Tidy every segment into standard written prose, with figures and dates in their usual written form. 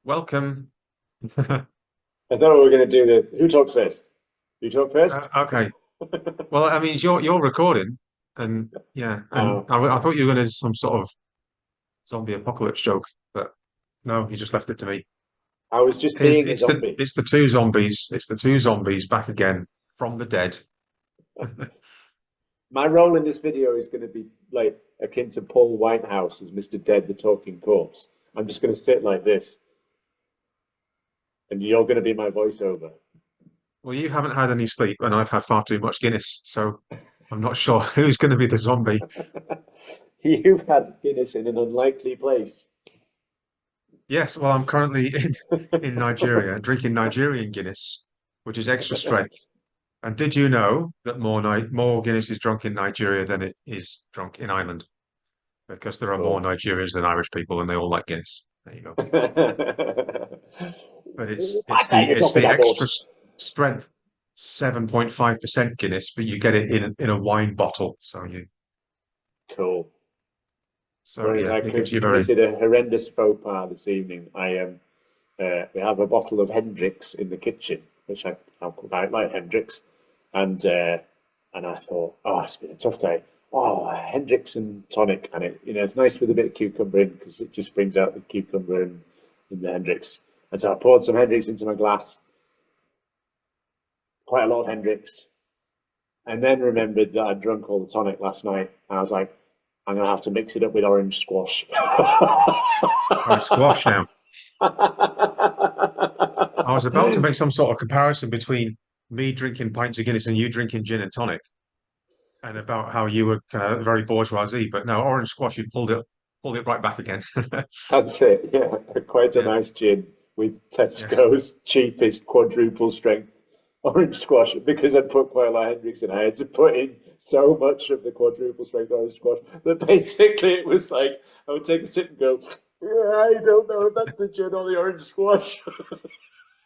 Welcome. I thought we were going to do the who talks first. You talk first. Okay. Well, I mean, you're recording, and yeah, and uh, I thought you were going to some sort of zombie apocalypse joke, but no, you just left it to me. I was just Here's, being a zombie. it's the two zombies. It's the two zombies back again from the dead. My role in this video is going to be like akin to Paul Whitehouse as Mr. Dead, the talking corpse. I'm just going to sit like this, and you're going to be my voiceover. Well, you haven't had any sleep, and I've had far too much Guinness, so I'm not sure who's going to be the zombie. You've had Guinness in an unlikely place. Yes, well, I'm currently in Nigeria drinking Nigerian Guinness, which is extra strength. And did you know that more Guinness is drunk in Nigeria than it is drunk in Ireland? Because there are more Oh. Nigerians than Irish people, and they all like Guinness. There you go. But What are you it's talking the about? extra strength, 7.5% Guinness, but you get it in a wine bottle. Cool. So Whereas yeah, I it gives you very committed a horrendous faux pas this evening. We have a bottle of Hendrick's in the kitchen, which I quite like Hendrick's, and uh, and I thought, oh, it's been a tough day. Oh, Hendrick's and tonic, and it's nice with a bit of cucumber in because it just brings out the cucumber in the Hendrick's. And so I poured some Hendrick's into my glass, quite a lot of Hendrick's, and then remembered that I'd drunk all the tonic last night. And I was like, I'm gonna have to mix it up with orange squash. squash now. I was about to make some sort of comparison between me drinking pints of Guinness and you drinking gin and tonic, and about how you were kind of very bourgeoisie, but no, orange squash, you've pulled it right back again. That's it. Yeah, quite a Yeah, nice gin with yeah. Tesco's cheapest quadruple strength orange squash because I'd put quite a lot of Hendrix in. I had to put in so much of the quadruple strength orange squash that basically it was like I would take a sip and go, yeah, I don't know if that's the gin or the orange squash.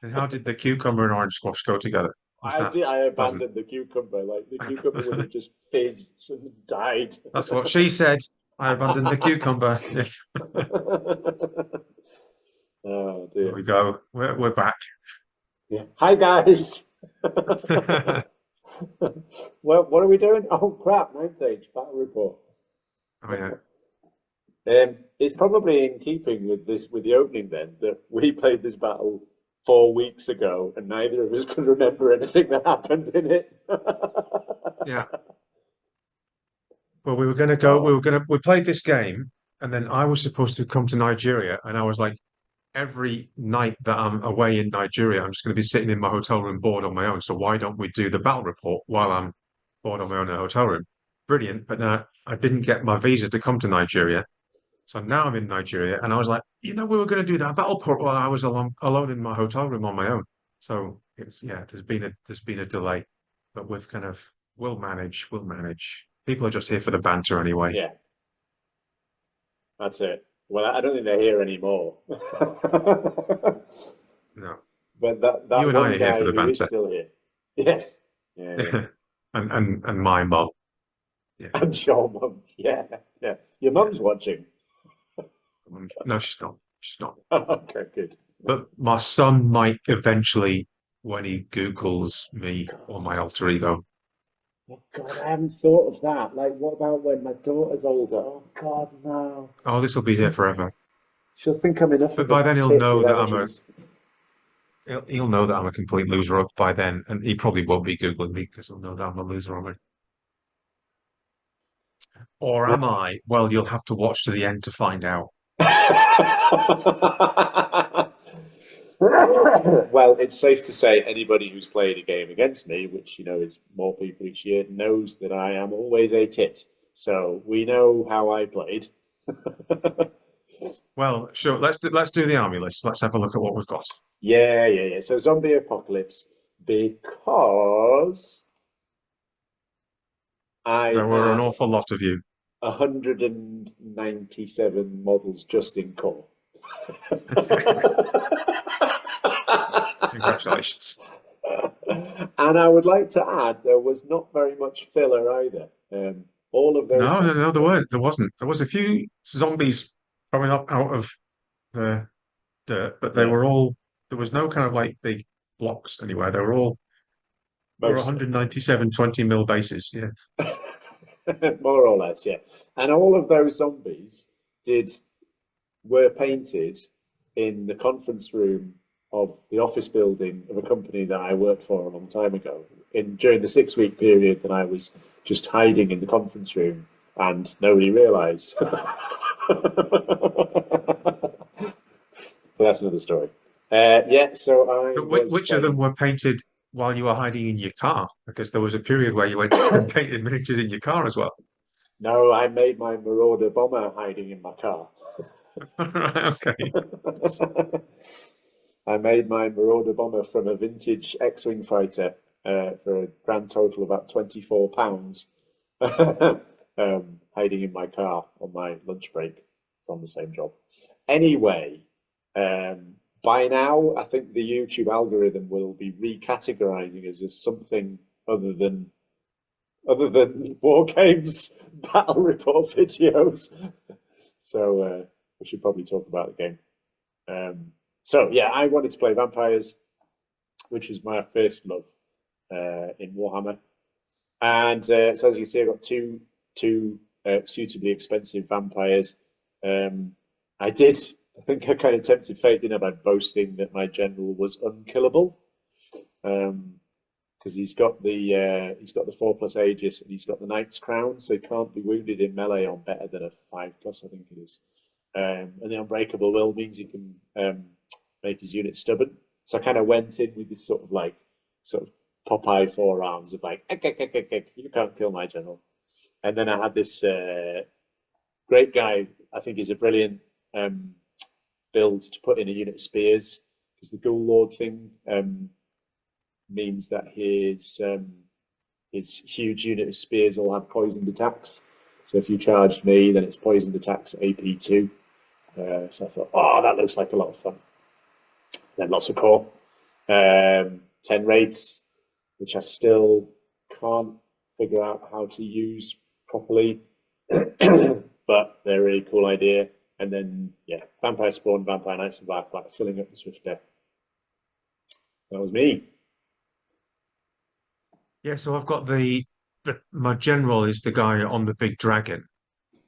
And how did the cucumber and orange squash go together? Was that I pleasant? abandoned the cucumber. Like the cucumber would have just fizzed and died. That's what she said. I abandoned the cucumber. Oh There dear. we go. We're back. Yeah. Hi guys. Well, what are we doing? Oh crap! Ninth age battle report. Oh yeah. It's probably in keeping with this, with the opening then, that we played this battle 4 weeks ago, and neither of us can remember anything that happened in it. Yeah. Well, we were going to go. Oh, We played this game, and then I was supposed to come to Nigeria, and I was like, every night that I'm away in Nigeria, I'm just going to be sitting in my hotel room bored on my own. So why don't we do the battle report while I'm bored on my own in a hotel room? Brilliant. But then I didn't get my visa to come to Nigeria. So now I'm in Nigeria, and I was like, we were going to do that battle report while I was alone in my hotel room on my own. So it's yeah, there's been a delay, but we'll manage. People are just here for the banter anyway. yeah, that's it. Well, I don't think they're here anymore. No, But that you and I one are here for guy the who is banter, still here. Yes. Yeah, yeah. and my mum. Yeah, And your mum. Yeah, yeah. Your yeah. mum's watching. No, she's not. She's not. Okay, good. But my son might eventually when he Googles me or my God. alter ego. Oh God, I haven't thought of that. Like, what about when my daughter's older? Oh God, no. Oh, this will be here forever. She'll think I'm enough But of a by then tit without he'll know that I'm a complete loser up by then, and he probably won't be Googling me because he'll know that I'm a loser already. Or am I? Well, you'll have to watch to the end to find out. Well, it's safe to say anybody who's played a game against me, which is more people each year, knows that I am always a tit. So we know how I played. Well, sure. Let's do the army list. Let's have a look at what we've got. Yeah, yeah, yeah. So zombie apocalypse because I There were an had awful lot of you. 197 models just in core. Congratulations. And I would like to add, there was not very much filler either. All of those No, no, no, sections. there wasn't. There was a few zombies coming up out of the dirt, but they Yeah, were all there was no kind of like big blocks anywhere. They were most of 197 20 mil bases. Yeah. them, more or less, yeah. And all of those zombies did were painted in the conference room of the office building of a company that I worked for a long time ago. In during the 6 week period that I was just hiding in the conference room and nobody realised. But that's another story. Yeah, so I But was which of them playing. were painted while you were hiding in your car? Because there was a period where you went and painted miniatures in your car as well. No, I made my Marauder bomber hiding in my car. Right, okay. I made my Marauder bomber from a vintage X-wing fighter for a grand total of about £24, hiding in my car on my lunch break from the same job. Anyway, by now I think the YouTube algorithm will be recategorizing us as something other than other than war games battle report videos. So we should probably talk about the game. So yeah, I wanted to play vampires, which is my first love in Warhammer. And so as you can see, I've got two suitably expensive vampires. Um, I did. I think I kind of tempted fate, didn't I, by boasting that my general was unkillable. Because he's got the 4+ Aegis and he's got the Knight's Crown, so he can't be wounded in melee on better than a 5+, I think it is. And the Unbreakable Will means he can make his unit stubborn. So I kind of went in with this sort of Popeye forearms of like, "Ek, ek, ek, ek, ek, you can't kill my general." And then I had this great guy. I think is a brilliant build to put in a unit of spears because the Ghoul Lord thing means that his huge unit of spears all have poisoned attacks. So if you charged me, then it's poisoned attacks AP2. So I thought, oh, that looks like a lot of fun. Then lots of core, 10 raids, which I still can't figure out how to use properly, but they're a really cool idea. And then yeah, Vampire Spawn, Vampire Knights and Black, filling up the Swift Deck. That was me. Yeah, so I've got the my general is the guy on the big dragon.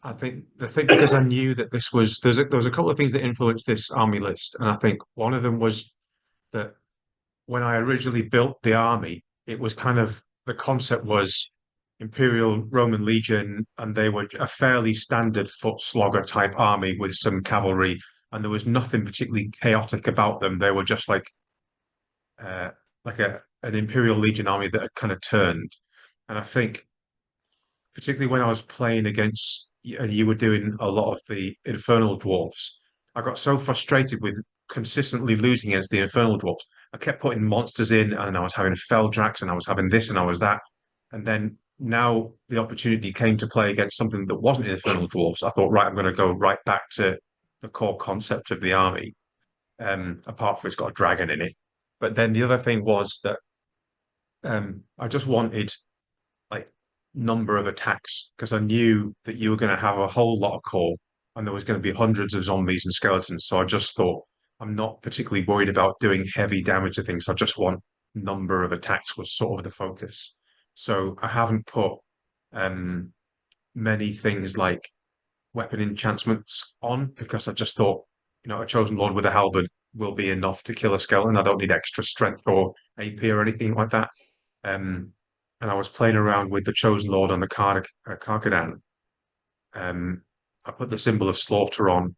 I think because I knew that there was a couple of things that influenced this army list, and I think one of them was that when I originally built the army, it was kind of the concept was Imperial Roman Legion, and they were a fairly standard foot slogger type army with some cavalry, and there was nothing particularly chaotic about them. They were just uh, like an Imperial Legion army that had kind of turned. And I think particularly when I was playing against and you were doing a lot of the Infernal Dwarves, I got so frustrated with consistently losing against the Infernal Dwarves. I kept putting monsters in and I was having Feldrax and I was having this and I was that. And then now the opportunity came to play against something that wasn't Infernal Dwarves. I thought, right, I'm going to go right back to the core concept of the army, apart from it's got a dragon in it. But then the other thing was that I just wanted like number of attacks because I knew that you were going to have a whole lot of core and there was going to be hundreds of zombies and skeletons. So I just thought I'm not particularly worried about doing heavy damage to things. I just want number of attacks was sort of the focus. So I haven't put um, many things like weapon enchantments on because I just thought, a chosen lord with a halberd will be enough to kill a skeleton. I don't need extra strength or AP or anything like that. Um, and I was playing around with the Chosen Lord on the Karkadan. I put the symbol of slaughter on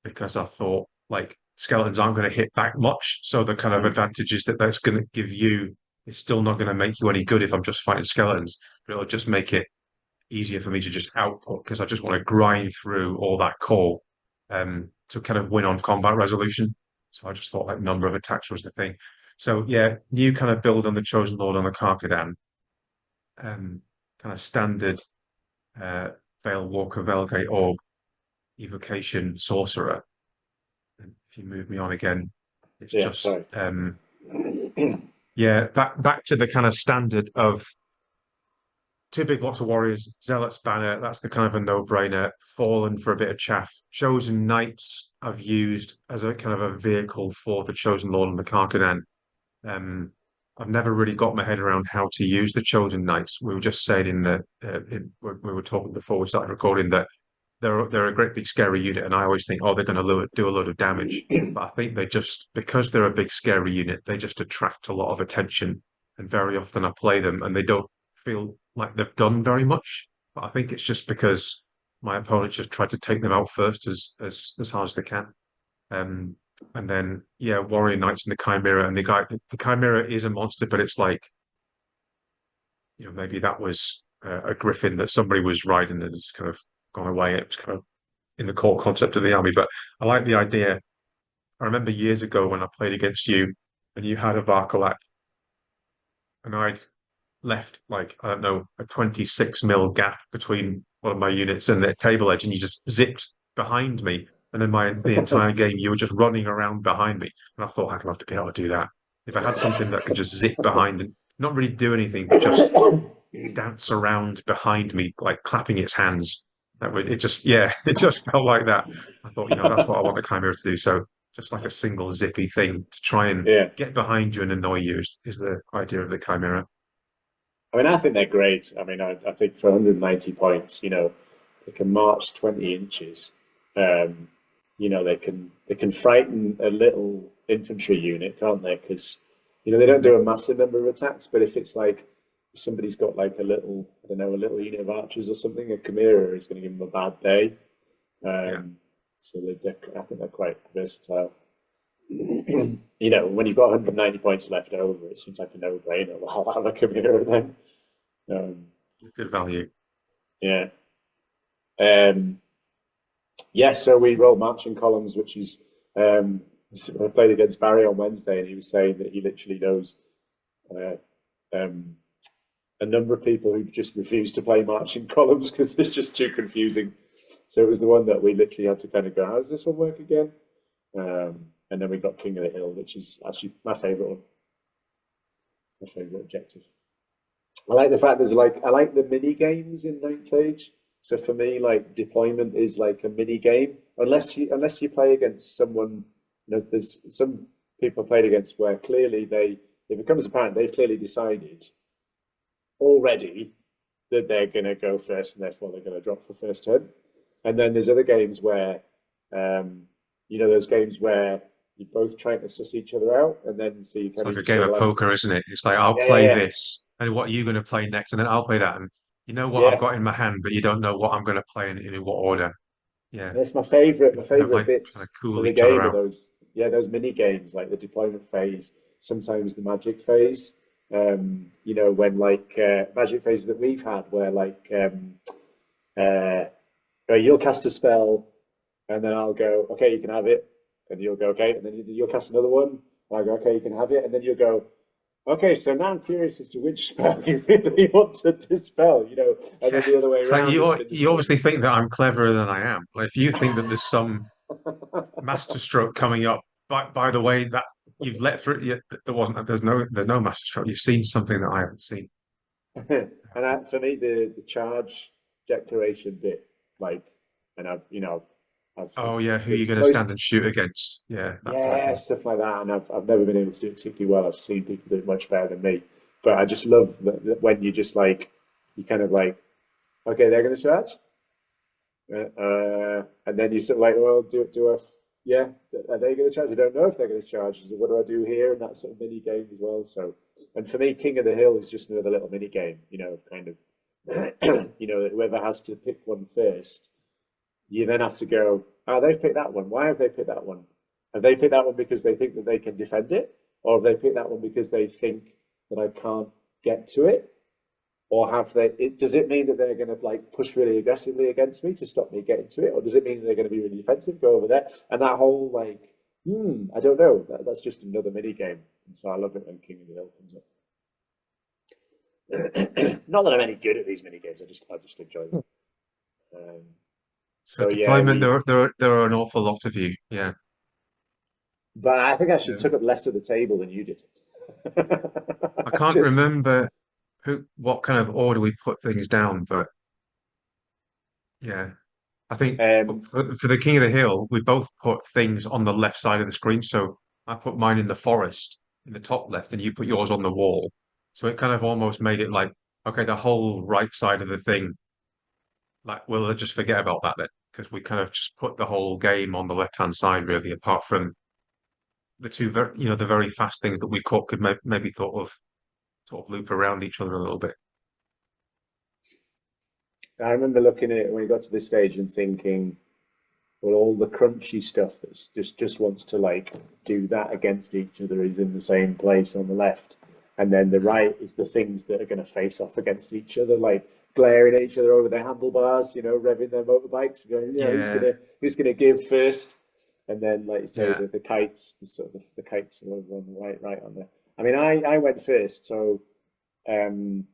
because I thought like skeletons aren't going to hit back much, so the kind of Mm. advantages that that's going to give you is still not going to make you any good if I'm just fighting skeletons, but it'll just make it easier for me to just output because I just want to grind through all that core to kind of win on combat resolution. So I just thought like number of attacks was the thing. So yeah, new kind of build on the Chosen Lord on the Karkadan kind of standard uh, Veil Walker, Velgate Orb, Evocation Sorcerer. And if you move me on again, it's Yeah, just sorry. yeah, back to the kind of standard of two big blocks of warriors, zealots banner. That's the kind of a no-brainer. Fallen for a bit of chaff. Chosen knights I've used as a kind of a vehicle for the chosen lord and the Karkadan. Um, I've never really got my head around how to use the chosen knights. We were just saying in the when we were talking before we started recording that they're a great big scary unit, and I always think, oh, they're going to do a load of damage. But I think they just because they're a big scary unit, they just attract a lot of attention. And very often I play them, and they don't feel like they've done very much. But I think it's just because my opponents just try to take them out first as hard as they can. Um, and then yeah, Warrior Knights and the Chimera, and the Chimera is a monster, but it's like maybe that was a griffin that somebody was riding and it's kind of gone away. It was kind of in the core concept of the army, but I like the idea. I remember years ago when I played against you, and you had a Varkalak, and I'd left like I don't know a 26 mil gap between one of my units and the table edge, and you just zipped behind me. And then the entire game you were just running around behind me. And I thought I'd love to be able to do that. If I had something that could just zip behind and not really do anything, but just dance around behind me, like clapping its hands. That would it just yeah, it just felt like that. I thought, that's what I want the Chimera to do. So just like a single zippy thing to try and Yeah. get behind you and annoy you is the idea of the Chimera. I mean, I think they're great. I mean, I think for 190 points, they can march 20 inches. Um, they can frighten a little infantry unit, can't they? Because they don't do a massive number of attacks, but if it's like if somebody's got like a little, I don't know, a little unit of archers or something, a Chimera is going to give them a bad day. Yeah. So I think they're quite versatile. When you've got 190 points left over, it seems like a no-brainer. Well, I'll have a Chimera then. Good value. Yeah. Um, yeah, so we roll marching columns, which is I played against Barry on Wednesday, and he was saying that he literally knows uh, um, a number of people who just refuse to play marching columns because it's just too confusing. So it was the one that we literally had to kind of go, how does this one work again? And then we got King of the Hill, which is actually my favourite one, my favourite objective. I like the fact I like the mini games in Ninth Age. So for me, like deployment is like a mini game, unless you play against someone. There's some people played against where clearly it becomes apparent they've clearly decided already that they're going to go first, and therefore they're going to drop for first turn. And then there's other games where, those games where you're both trying to suss each other out, and then so you It's kind like of a just game sort of of like, poker, isn't it? It's like I'll yeah, play yeah, this, and what are you going to play next? And then I'll play that, and you know what I've yeah. got in my hand, but you don't know what I'm going to play in what order. Yeah, And it's my favorite. you My kind of favorite like trying to bits of cool the each other game are out. those mini games, like the deployment phase. Sometimes the magic phase. When like magic phase that we've had, where like uh, where you'll cast a spell, and then I'll go, okay, you can have it, and you'll go, okay, and then you'll cast another one, and I'll go, okay, you can have it, and then you'll go, okay, so now I'm curious as to which spell you really want to dispel, and then Yeah, the other way it's like around, it's been the you same. obviously think that I'm cleverer than I am. Like if you think that there's some masterstroke coming up, by the way that you've let through, yeah, there's no masterstroke. You've seen something that I haven't seen. And for me, the charge declaration bit, like, and Oh yeah, who are the you going to stand most, and shoot against? Yeah, that type of yeah, thing. stuff like that. And I've never been able to do it particularly well. I've seen people do it much better than me. But I just love that when you just like, you kind of like, okay, they're going to charge. And then you sort of like, well, yeah, are they going to charge? I don't know if they're going to charge. So what do I do here? And that sort of mini game as well. So, and for me, King of the Hill is just another little mini game, kind of, whoever has to pick one first, you then have to go, oh, they've picked that one. Why have they picked that one? Have they picked that one because they think that they can defend it? Or have they picked that one because they think that I can't get to it? Or does it mean that they're going to like push really aggressively against me to stop me getting to it? Or does it mean that they're going to be really defensive, go over there? And that whole like, I don't know. That's just another mini game. And so I love it when King of the Hill comes up. Not that I'm any good at these mini games. I just enjoy them. Um, So so yeah, deployment, there are an awful lot of you. Yeah. but I think I actually Yeah. took up less of the table than you did. I can't Just- remember. what kind of order we put things down, but yeah, I think Um, for the King of the Hill, we both put things on the left side of the screen. So I put mine in the forest in the top left, and you put yours on the wall. So it kind of almost made it like, okay, the whole right side of the thing, like we'll just forget about that then, because we kind of just put the whole game on the left-hand side, really, apart from the two very, the very fast things that we could maybe thought of sort of loop around each other a little bit. I remember looking at it when we got to this stage and thinking, well, all the crunchy stuff that's just wants to like do that against each other is in the same place on the left, and then the right is the things that are going to face off against each other, like glaring at each other over their handlebars, revving their motorbikes, going, Yeah, who's gonna give first, and then like you say, yeah. the kites, the sort of the kites are over on the right on there. I mean, I went first, so um,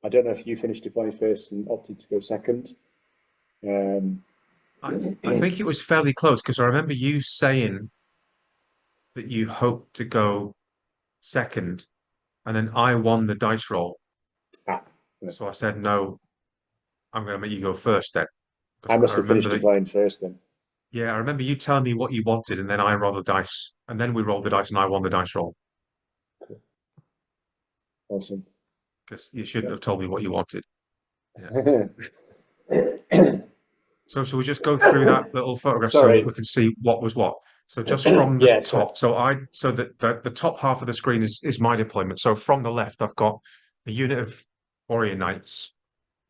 I don't know if you finished deploying first and opted to go second. Um, I think it was fairly close because I remember you saying that you hoped to go second, and then I won the dice roll. ah, yeah. So I said, no, I'm going to make you go first then. I Because I must have remember finished that, deploying first then. yeah, I remember you telling me what you wanted, and then I rolled the dice, and then we rolled the dice, and I won the dice roll. Awesome. Because you shouldn't have told me what you wanted. Yeah. Yeah. So shall we just go through that little photograph so Sorry. we can see what was what? So just from the Yeah, sorry. top, so the top half of the screen is my deployment. So from the left, I've got a unit of warrior knights,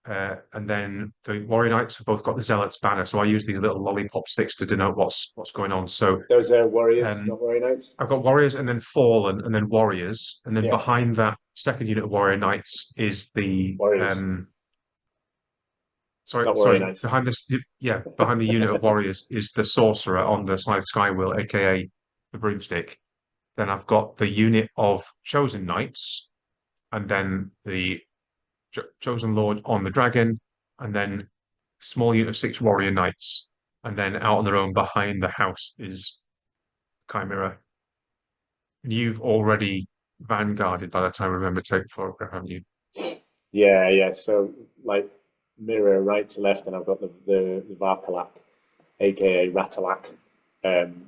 and then the warrior knights have both got the zealots banner. So I use these little lollipop sticks to denote what's going on. So Those are warriors, um, not warrior knights. I've got warriors and then fallen and then warriors, and then Yeah, behind that second unit of warrior knights is the warriors, not warrior sorry. knights. Behind this, yeah, behind the unit of warriors is the sorcerer on the side skywheel, aka the broomstick. Then I've got the unit of chosen knights, and then the chosen lord on the dragon, and then small unit of six warrior knights, and then out on their own behind the house is Chimera. And you've already vanguarded by the time I remember to take the photograph, haven't you? Yeah, yeah. So like mirror right to left, and I've got the Varkalak, aka Ratalak,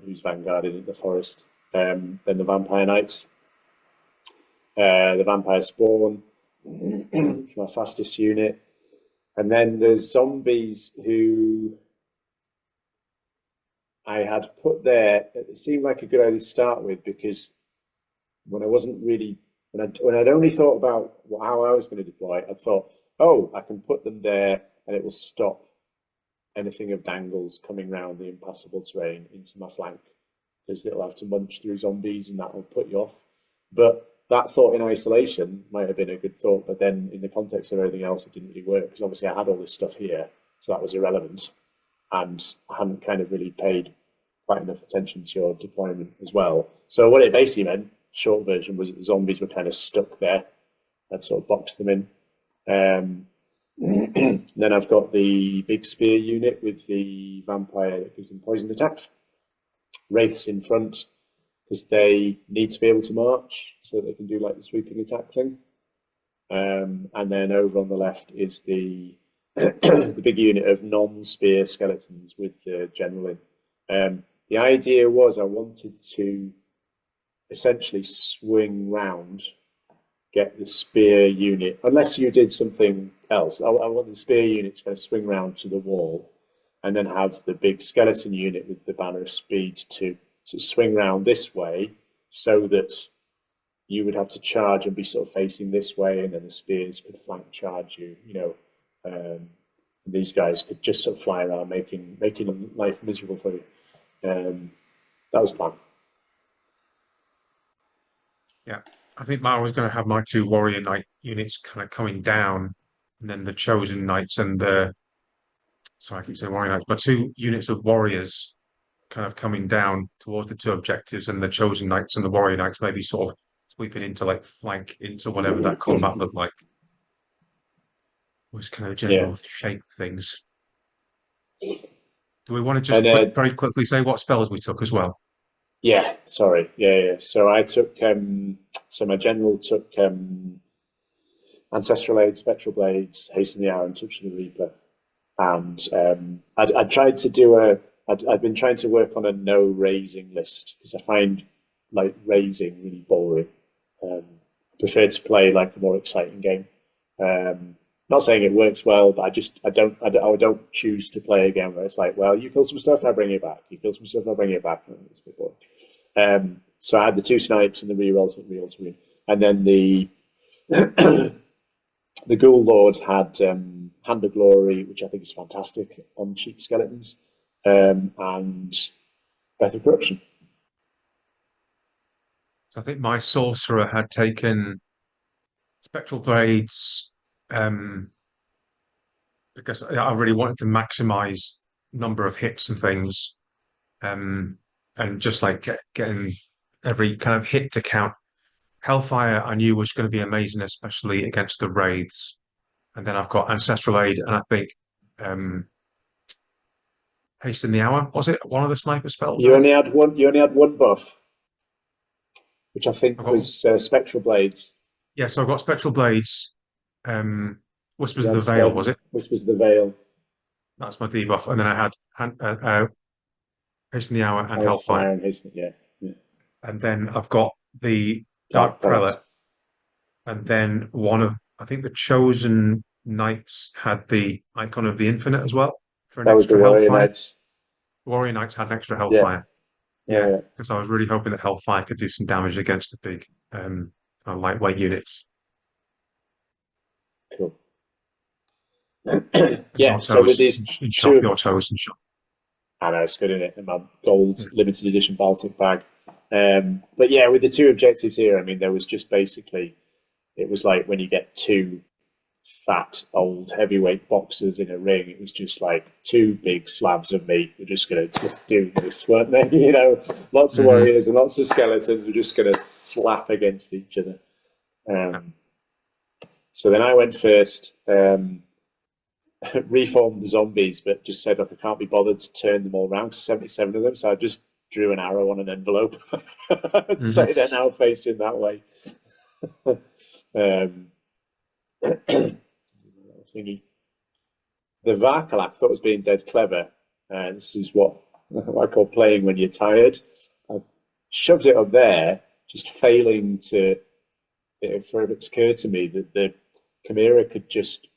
who's vanguarded in the forest. Then the Vampire Knights, the Vampire Spawn, which is my fastest unit, and then there's zombies who I had put there. It seemed like a good idea to start with because when I wasn't really when I'd only thought about how I was going to deploy, I thought, oh, I can put them there and it will stop anything of Dangles coming round the impassable terrain into my flank because it'll have to munch through zombies and that will put you off. But that thought in isolation might have been a good thought, but then in the context of everything else, it didn't really work because obviously I had all this stuff here, so that was irrelevant, and I hadn't kind of really paid quite enough attention to your deployment as well. So what it basically meant, short version, was that the zombies were kind of stuck there. I'd sort of boxed them in. Um, then I've got the big spear unit with the vampire that gives them poison attacks. Wraiths in front because they need to be able to march so that they can do like the sweeping attack thing. And then over on the left is the the big unit of non-spear skeletons with the general in. The idea was I wanted to essentially swing round, get the spear unit, unless you did something else. I want the spear unit to kind of swing round to the wall and then have the big skeleton unit with the banner of speed to swing round this way so that you would have to charge and be sort of facing this way, and then the spears could flank charge you. These guys could just sort of fly around, making life miserable for you. That was the plan. Yeah. I think I was going to have my two warrior knight units kind of coming down, and then the chosen knights and the sorry, I keep saying warrior knights, but two units of warriors kind of coming down towards the two objectives, and the chosen knights and the warrior knights maybe sort of sweeping into like flank into whatever that combat looked like was kind of Yeah, general shape of things. Do we want to and just very quickly say what spells we took as well? yeah, sorry, yeah, yeah. So I took so my general took Ancestral Aid, Spectral Blades, Hasten the Hour, and Touch of the Reaper. And I'd tried to do I'd been trying to work on a no raising list because I find like raising really boring. I prefer to play like a more exciting game. Not saying it works well, but I don't choose to play a game where it's like, well, you kill some stuff, I bring it back. You kill some stuff, I bring it back. It's a bit boring. So I had the 2 snipes and the reroll to win, and then the the Ghoul Lord had Hand of Glory, which I think is fantastic on cheap skeletons, and Breath of Corruption. I think my sorcerer had taken Spectral Blades because I really wanted to maximize number of hits and things, and just like getting every kind of hit to count. Hellfire I knew was going to be amazing, especially against the wraiths. And then I've got Ancestral Aid, and I think Haste in the Hour, was it one of the sniper spells? You only had one. You only had one buff, which I think was Spectral Blades. Yeah, so I've got Spectral Blades. Whispers of the Veil, was it? Whispers of the Veil. That's my debuff, and then I had Haste in the Hour and Hellfire. And Hasten, yeah. And then I've got the Dark Prelate, and then I think the Chosen Knights had the Icon of the Infinite as well for an extra Hellfire. Warrior Knights. Warrior Knights had an extra Hellfire. Yeah, because I was really hoping that Hellfire could do some damage against the big lightweight units. Cool. Yeah, so with these shop your toes and shop. I know, it's good, isn't it? And my gold limited edition Baltic bag. But yeah, with the 2 objectives here, I mean, there was just basically, it was like when you get 2 fat, old, heavyweight boxers in a ring, it was just like 2 big slabs of meat. We're just going to just do this, weren't they? You know, lots of warriors and lots of skeletons were just going to slap against each other. So then I went first, reformed the zombies, but just said, look, I can't be bothered to turn them all around, 77 of them, so I just drew an arrow on an envelope. So they're now facing that way. Thingy. The Varkalak thought was being dead clever. This is what I call playing when you're tired. I shoved it up there, just failing to, for it to occur to me that the Chimera could just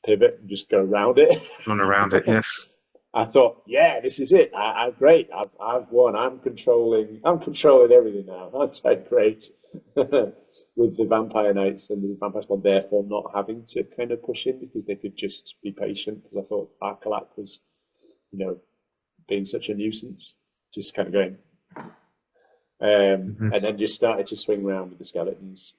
pivot and just go around it. Run around it, yeah. I thought, yeah, this is it. Great. I've won. I'm controlling everything now. Aren't I great? With the Vampire Knights and the Vampire Spawn therefore not having to kind of push in because they could just be patient, because I thought Arkalak was, being such a nuisance, just kind of going. And then just started to swing around with the skeletons,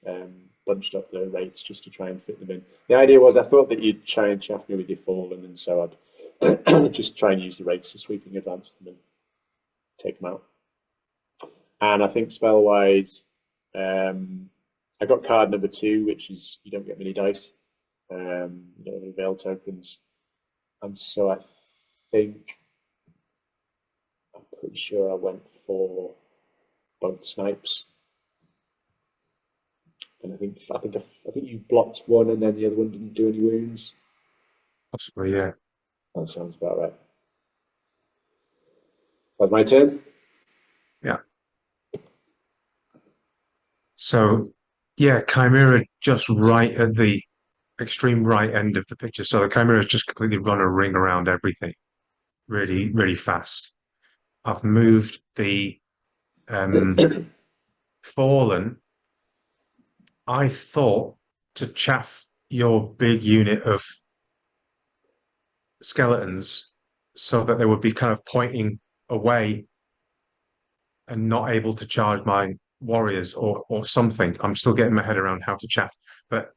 bunched up the wraiths just to try and fit them in. The idea was I thought that you'd try and chaff me with your fallen, and so I'd just try and use the wraiths to sweeping advance them and take them out. And I think spell-wise, I got card number 2, which is you don't get many dice, you don't have any veil tokens, and so I think I'm pretty sure I went for both snipes. And I think you blocked one, and then the other one didn't do any wounds. Possibly, yeah. That sounds about right. That's my turn. Yeah. So, yeah, Chimera just right at the extreme right end of the picture. So the Chimera has just completely run a ring around everything, really, really fast. I've moved the Fallen. I thought to chaff your big unit of skeletons so that they would be kind of pointing away and not able to charge my warriors or something. I'm still getting my head around how to chaff, but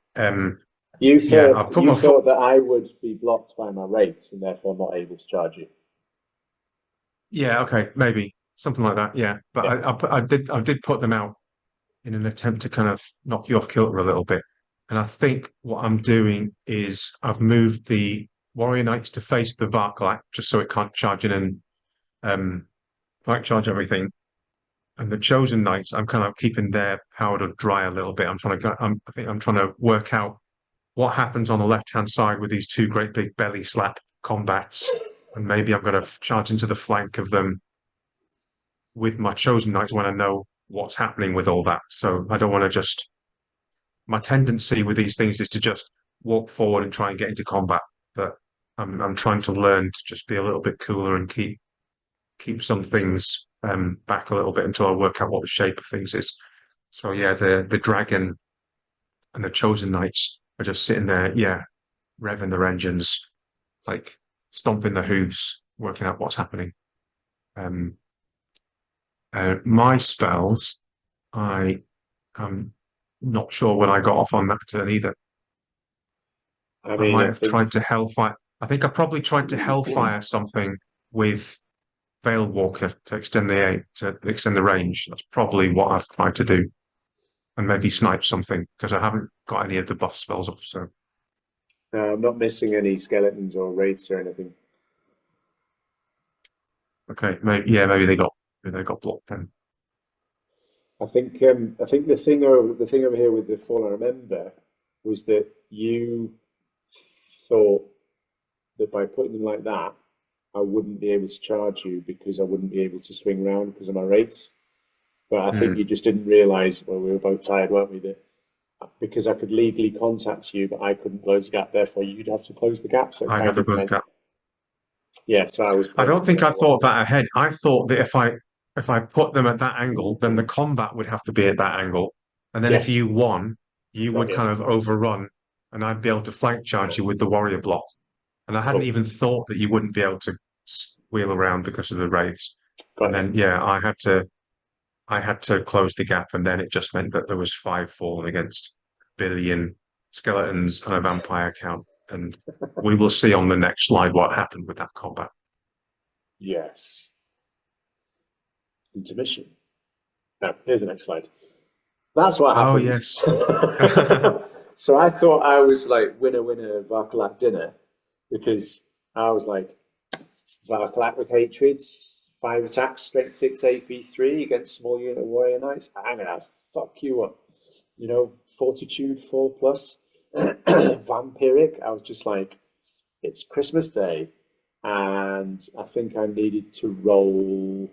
you thought that I would be blocked by my wraiths and therefore not able to charge you. Yeah, okay, maybe something like that. Yeah, but yeah. I did put them out in an attempt to kind of knock you off kilter a little bit. And I think what I'm doing is I've moved the Warrior Knights to face the Varkalak just so it can't charge in and flank charge everything. And the Chosen Knights, I'm kind of keeping their powder dry a little bit. I think I'm trying to work out what happens on the left-hand side with these two great big belly slap combats, and maybe I'm going to charge into the flank of them with my chosen knights when I know what's happening with all that. So I don't want to just. My tendency with these things is to just walk forward and try and get into combat, but I'm trying to learn to just be a little bit cooler and keep some things back a little bit until I work out what the shape of things is. So yeah, the dragon and the chosen knights are just sitting there, yeah, revving their engines, like stomping their hooves, working out what's happening. Um, my spells, I am not sure when I got off on that turn either. I I mean, might I have think tried to hellfire. I think I probably tried to hellfire something with Veil Walker to extend the range. That's probably what I've tried to do, and maybe snipe something because I haven't got any of the buff spells up. So I'm not missing any skeletons or wraiths or anything. okay, maybe they got blocked then. I think the thing over here with the fallen remember was that you thought that by putting them like that, I wouldn't be able to charge you because I wouldn't be able to swing round because of my wraiths. But I think Mm. you just didn't realise, well, we were both tired, weren't we, that because I could legally contact you, but I couldn't close the gap, therefore you'd have to close the gap. So it I'd have kind to of close meant, gap. yeah, so I was I playing don't it the think I other way. thought that ahead. I thought that if I put them at that angle, then the combat would have to be at that angle, and then if Yes, you won, you got would you. kind of overrun, and I'd be able to flank charge you with the warrior block. And I hadn't Cool. even thought that you wouldn't be able to wheel around because of the wraiths. And Got you. then yeah, I had to close the gap, and then it just meant that there was five fallen against a billion skeletons and a vampire count. And we will see on the next slide what happened with that combat. Yes. Intermission. Now, here's the next slide. That's what Oh happened. yes. So I thought I was like winner, winner, Varkalak dinner because I was like, Varkalak with hatreds, 5 attacks, strength 6 AP3 against small unit warrior knights. I'm gonna fuck you up. Fortitude 4 plus. Vampiric. I was just like, it's Christmas Day. And I think I needed to roll.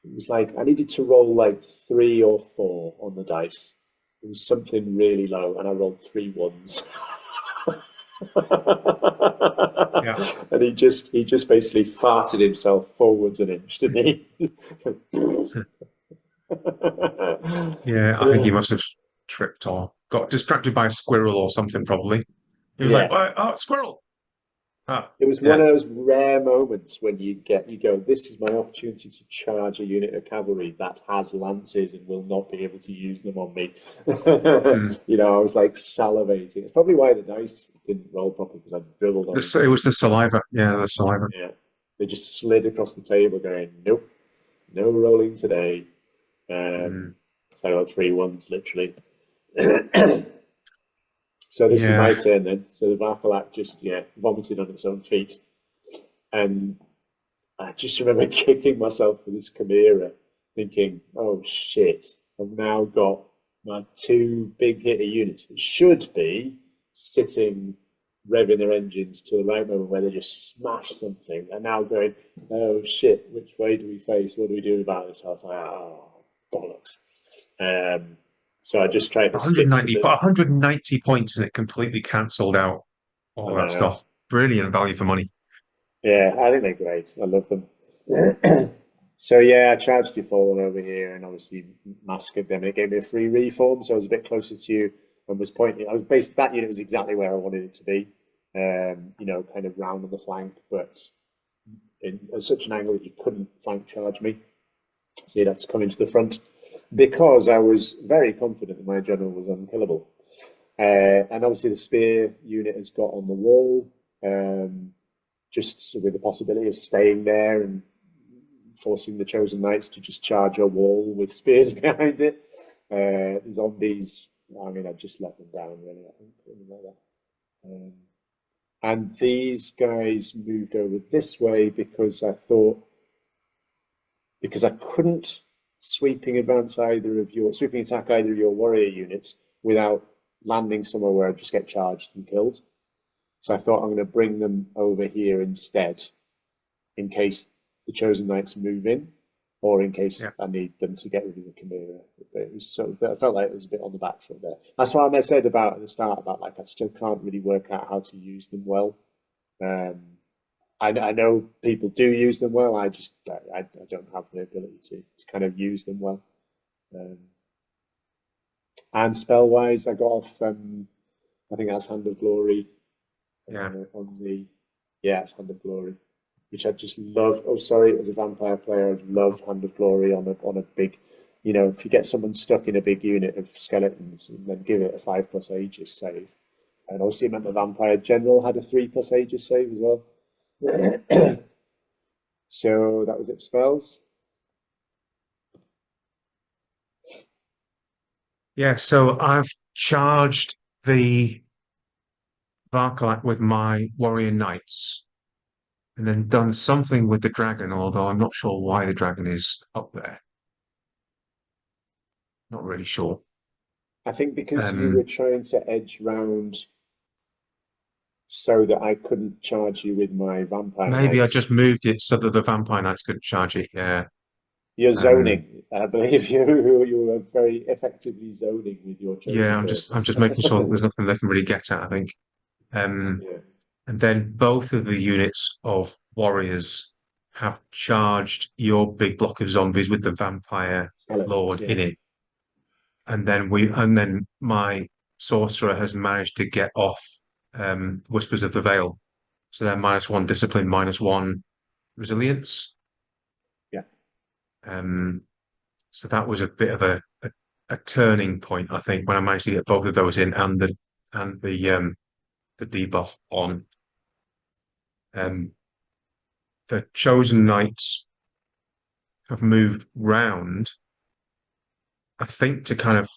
It was like I needed to roll like 3 or 4 on the dice. It was something really low, and I rolled 3 1s. Yeah. And he just basically farted himself forwards an inch, didn't he? Yeah, I think he must have tripped or got distracted by a squirrel or something, probably. He was like, Yeah, oh, squirrel. Ah, it was one yeah. of those rare moments when you go, this is my opportunity to charge a unit of cavalry that has lances and will not be able to use them on me. Hmm. I was like salivating. It's probably why the dice didn't roll properly because I dribbled on them It too was much. the saliva. Yeah, the saliva. Yeah, they just slid across the table, going, nope, no rolling today. Hmm. So I got 3 1s literally. So this was my Yeah. turn then. So the Varkalak just vomited on its own feet, and I just remember kicking myself with this Chimera, thinking, "Oh shit! I've now got my 2 big hitter units that should be sitting, revving their engines to the right moment where they just smash something, and now going, oh shit! Which way do we face? What do we do about this?" I was like, "Oh bollocks!" Um, so I just tried to stick to 190, the. 190 points and it completely cancelled out I all that know. stuff. Brilliant value for money. Yeah, I think they're great. I love them. So yeah, I charged you fallen over here and obviously massacred them. It gave me a free reform, so I was a bit closer to you and was pointing. I was based that unit was exactly where I wanted it to be. Kind of round on the flank, but in at such an angle that you couldn't flank charge me. So you'd have to come into the front because I was very confident that my general was unkillable. And obviously the spear unit has got on the wall. Just with the possibility of staying there and forcing the chosen knights to just charge a wall with spears behind it. The zombies, I mean, I just let them down, really, I think, something like that. And these guys moved over this way because I thought, because I couldn't sweeping attack either of your warrior units without landing somewhere where I just get charged and killed. So I thought I'm going to bring them over here instead, in case the Chosen Knights move in, or in case Yeah. I need them to get rid of the Chimera. But it was sort of, I felt like it was a bit on the back foot there. That's what I said about at the start about like I still can't really work out how to use them well. I know people do use them well. I don't have the ability to kind of use them well. And spell wise, I got off. I think that's Hand of Glory. Yeah. On the it's Hand of Glory, which I just love. Oh, sorry, as a vampire player, I'd love Hand of Glory on a big. You know, if you get someone stuck in a big unit of skeletons, and then give it a 5+ Aegis save, and obviously it meant the vampire general had a 3+ Aegis save as well. So that was it for spells. Yeah, so I've charged the Varkalak with my Warrior Knights and then done something with the dragon, although I'm not sure why the dragon is up there. Not really sure. I think because you were trying to edge round so that I couldn't charge you with my vampire Maybe I knights. just moved it so that the Vampire Knights couldn't charge it, yeah. You're zoning. I believe you were very effectively zoning with your chosen Yeah, I'm just making sure that there's nothing they can really get at, I think. Yeah. And then both of the units of warriors have charged your big block of zombies with the vampire Skeletons, lord yeah. in it. And then my sorcerer has managed to get off Whispers of the Veil. So they're -1 discipline, -1 resilience. Yeah. So that was a bit of a turning point, I think, when I managed to get both of those in and the debuff on. The Chosen Knights have moved round, I think, to kind of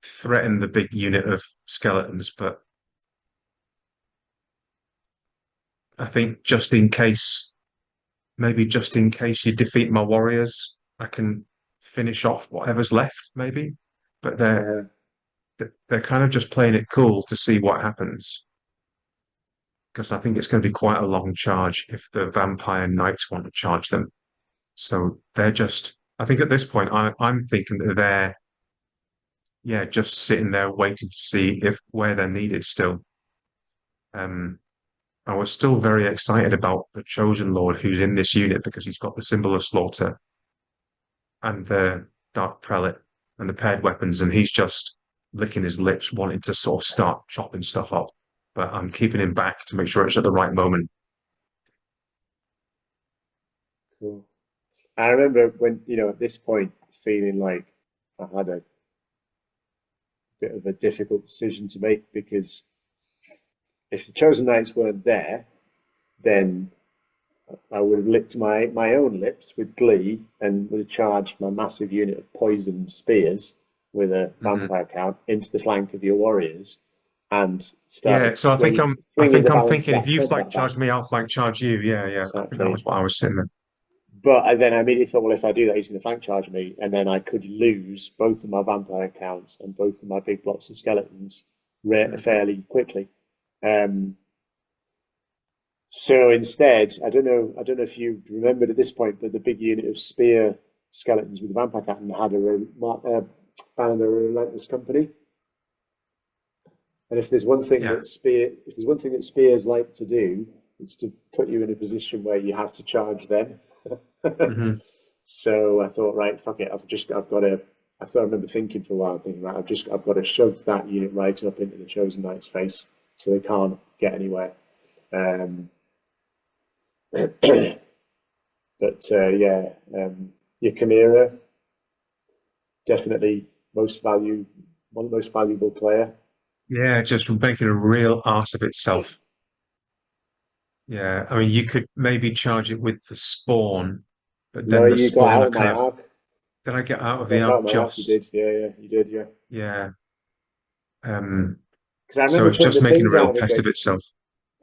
threaten the big unit of skeletons, but I think maybe just in case you defeat my warriors, I can finish off whatever's left, maybe. But they're kind of just playing it cool to see what happens. Because I think it's going to be quite a long charge if the vampire knights want to charge them. So they're just, I think at this point, I'm thinking that they're just sitting there waiting to see where they're needed still. I was still very excited about the Chosen Lord who's in this unit because he's got the symbol of slaughter and the Dark Prelate and the paired weapons, and he's just licking his lips, wanting to sort of start chopping stuff up. But I'm keeping him back to make sure it's at the right moment. Cool. I remember when, at this point, feeling like I had a bit of a difficult decision to make because if the Chosen Knights weren't there, then I would have licked my own lips with glee and would have charged my massive unit of poison spears with a vampire count into the flank of your warriors and started So I swinging think the I'm balance thinking if that you flank combat back. charge me, I'll flank charge you. Yeah. I think that Exactly. was what I was saying there. But then I immediately thought, well, if I do that, he's going to flank charge me, and then I could lose both of my vampire counts and both of my big blocks of skeletons fairly quickly. So instead, I don't know if you remembered at this point, but the big unit of spear skeletons with the vampire captain had a ban of the Relentless Company. And if there's one thing Yeah. that spears like to do, it's to put you in a position where you have to charge them. hmm So I thought, right, fuck it. I remember thinking for a while, thinking, right, I've got to shove that unit right up into the Chosen Knight's face, so they can't get anywhere. But your Chimera, definitely one of the most valuable player. Yeah, just making a real arse of itself. Yeah, I mean, you could maybe charge it with the spawn, but No, then the you got spawn out are of my kind of, arc. did I get out You of the got out arc of my arc. You just? did. Yeah, you did. Yeah. Yeah. Um, Because I so remember it's putting just the making thing a real down and pest of going. itself.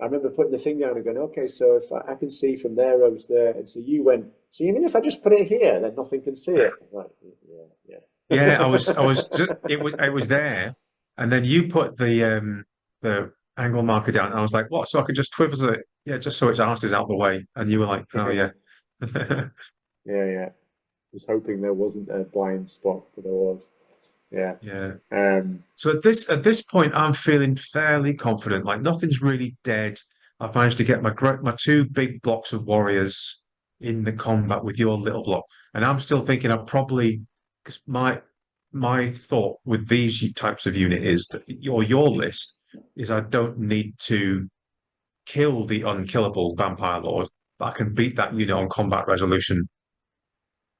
I remember putting the thing down and going, okay, so if I can see from there over there, and so you went. So you mean if I just put it here, then nothing can see it? I was like, yeah. Yeah, I was, it was there, And then you put the angle marker down, and I was like, what? So I could just twizzle it, yeah, just so its arse is out the way. And you were like, oh yeah. Yeah, yeah. Was hoping there wasn't a blind spot, but there was. Yeah. Yeah. Um, So at this point, I'm feeling fairly confident. Like nothing's really dead. I've managed to get my two big blocks of warriors in the combat with your little block, and I'm still thinking I probably because my thought with these types of unit is that your list is I don't need to kill the unkillable vampire lord, but I can beat that unit on combat resolution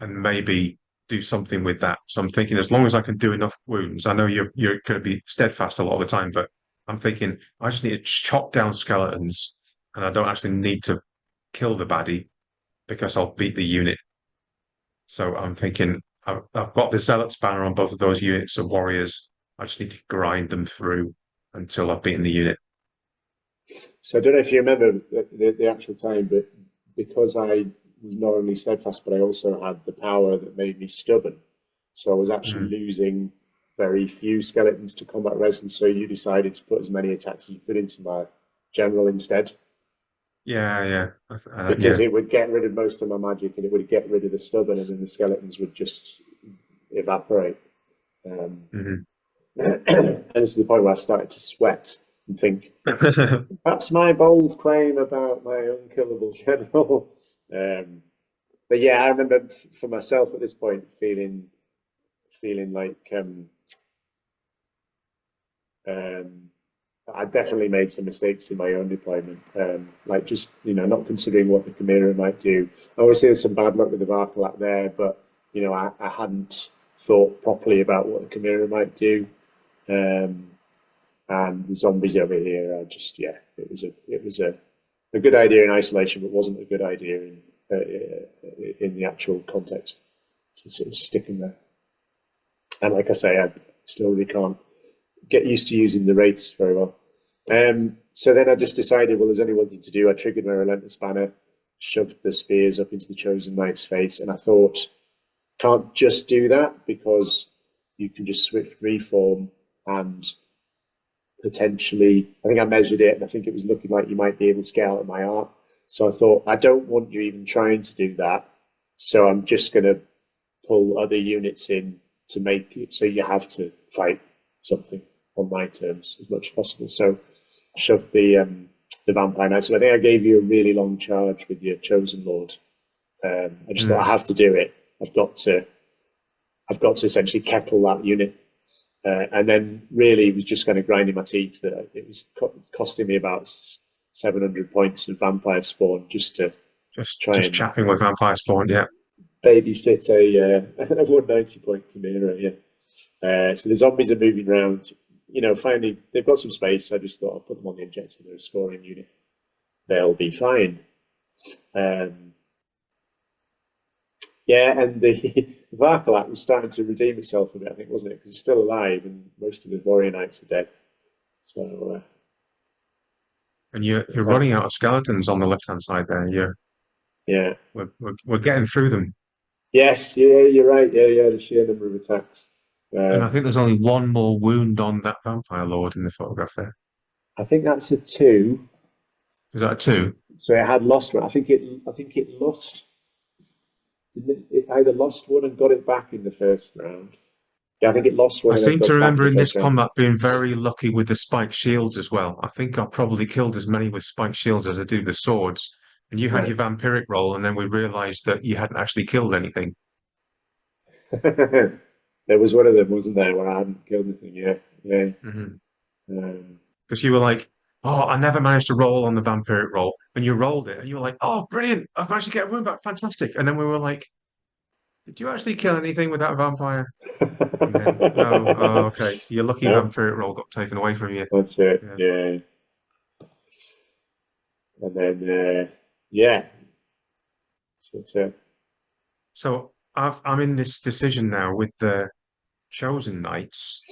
and maybe do something with that. So I'm thinking as long as I can do enough wounds, I know you're going to be steadfast a lot of the time, but I'm thinking I just need to chop down skeletons and I don't actually need to kill the baddie because I'll beat the unit. So I'm thinking I've got the zealot's banner on both of those units of warriors. I just need to grind them through until I've beaten the unit. so I don't know if you remember the actual time, but because I was not only steadfast, but I also had the power that made me stubborn. So I was actually Mm. losing very few skeletons to combat res, and so you decided to put as many attacks as you could into my general instead, Yeah, yeah, because yeah. it would get rid of most of my magic and it would get rid of the stubborn, and then the skeletons would just evaporate. Um, Hmm. and this is the point where I started to sweat and think, perhaps my bold claim about my unkillable general. Um, but yeah, I remember for myself at this point feeling like um, I definitely made some mistakes in my own deployment. Like just not considering what the Chimera might do. Obviously, there's some bad luck with the Varkalat there, but I hadn't thought properly about what the Chimera might do. Um, and the zombies over here are just it was a good idea in isolation, but wasn't a good idea in the actual context. So sort of sticking there. And like I say, I still really can't get used to using the wraiths very well. So then I just decided, well, there's only one thing to do. I triggered my relentless banner, shoved the spears up into the chosen knight's face, and I thought, can't just do that because you can just swift reform and potentially, I think I measured it and I think it was looking like you might be able to get out of my art. So I thought, I don't want you even trying to do that. So I'm just going to pull other units in to make it so you have to fight something on my terms as much as possible. So I shoved the vampire knight. So I think I gave you a really long charge with your chosen lord. I just thought I Mm. have to do it. I've got to essentially kettle that unit. And then really was just kind of grinding my teeth. It was costing me about 700 points of vampire spawn just to Just try just and chapping with vampire spawn, yeah. babysit a 190 point Chimera. Yeah. So the zombies are moving around. Finally they've got some space. I just thought I'll put them on the injector. They're a scoring unit. They'll be fine. Um, yeah, and the Varkalat was starting to redeem itself a bit, I think, wasn't it? Because it's still alive, and most of the warrior knights are dead. So And you're so running out of skeletons on the left-hand side there. yeah, We're getting through them. yes, yeah, you're right. Yeah, yeah, the sheer number of attacks. And I Um, think there's only one more wound on that vampire lord in the photograph there. I think that's a two. Is that a two? So it had lost one. I think it lost. It either lost one and got it back in the first round. Yeah, I think it lost I one and then seem to got back remember the in this first round. combat being very lucky with the spiked shields as well. I think I probably killed as many with spiked shields as I do with swords. And you had Right. your vampiric roll, and then we realized that you hadn't actually killed anything. There was one of them, wasn't there, where I hadn't killed anything. Yeah, yeah. Mhm. Um, Because you were like, oh, I never managed to roll on the vampiric roll. And you rolled it, and you were like, oh, brilliant. I've managed to get a wound back. Fantastic. And then we were like, did you actually kill anything with that vampire? And then, no, oh, okay. Your lucky no, vampiric roll got taken away from you. that's it. Yeah. Yeah, and then yeah, so it's So I'm in this decision now with the chosen knights.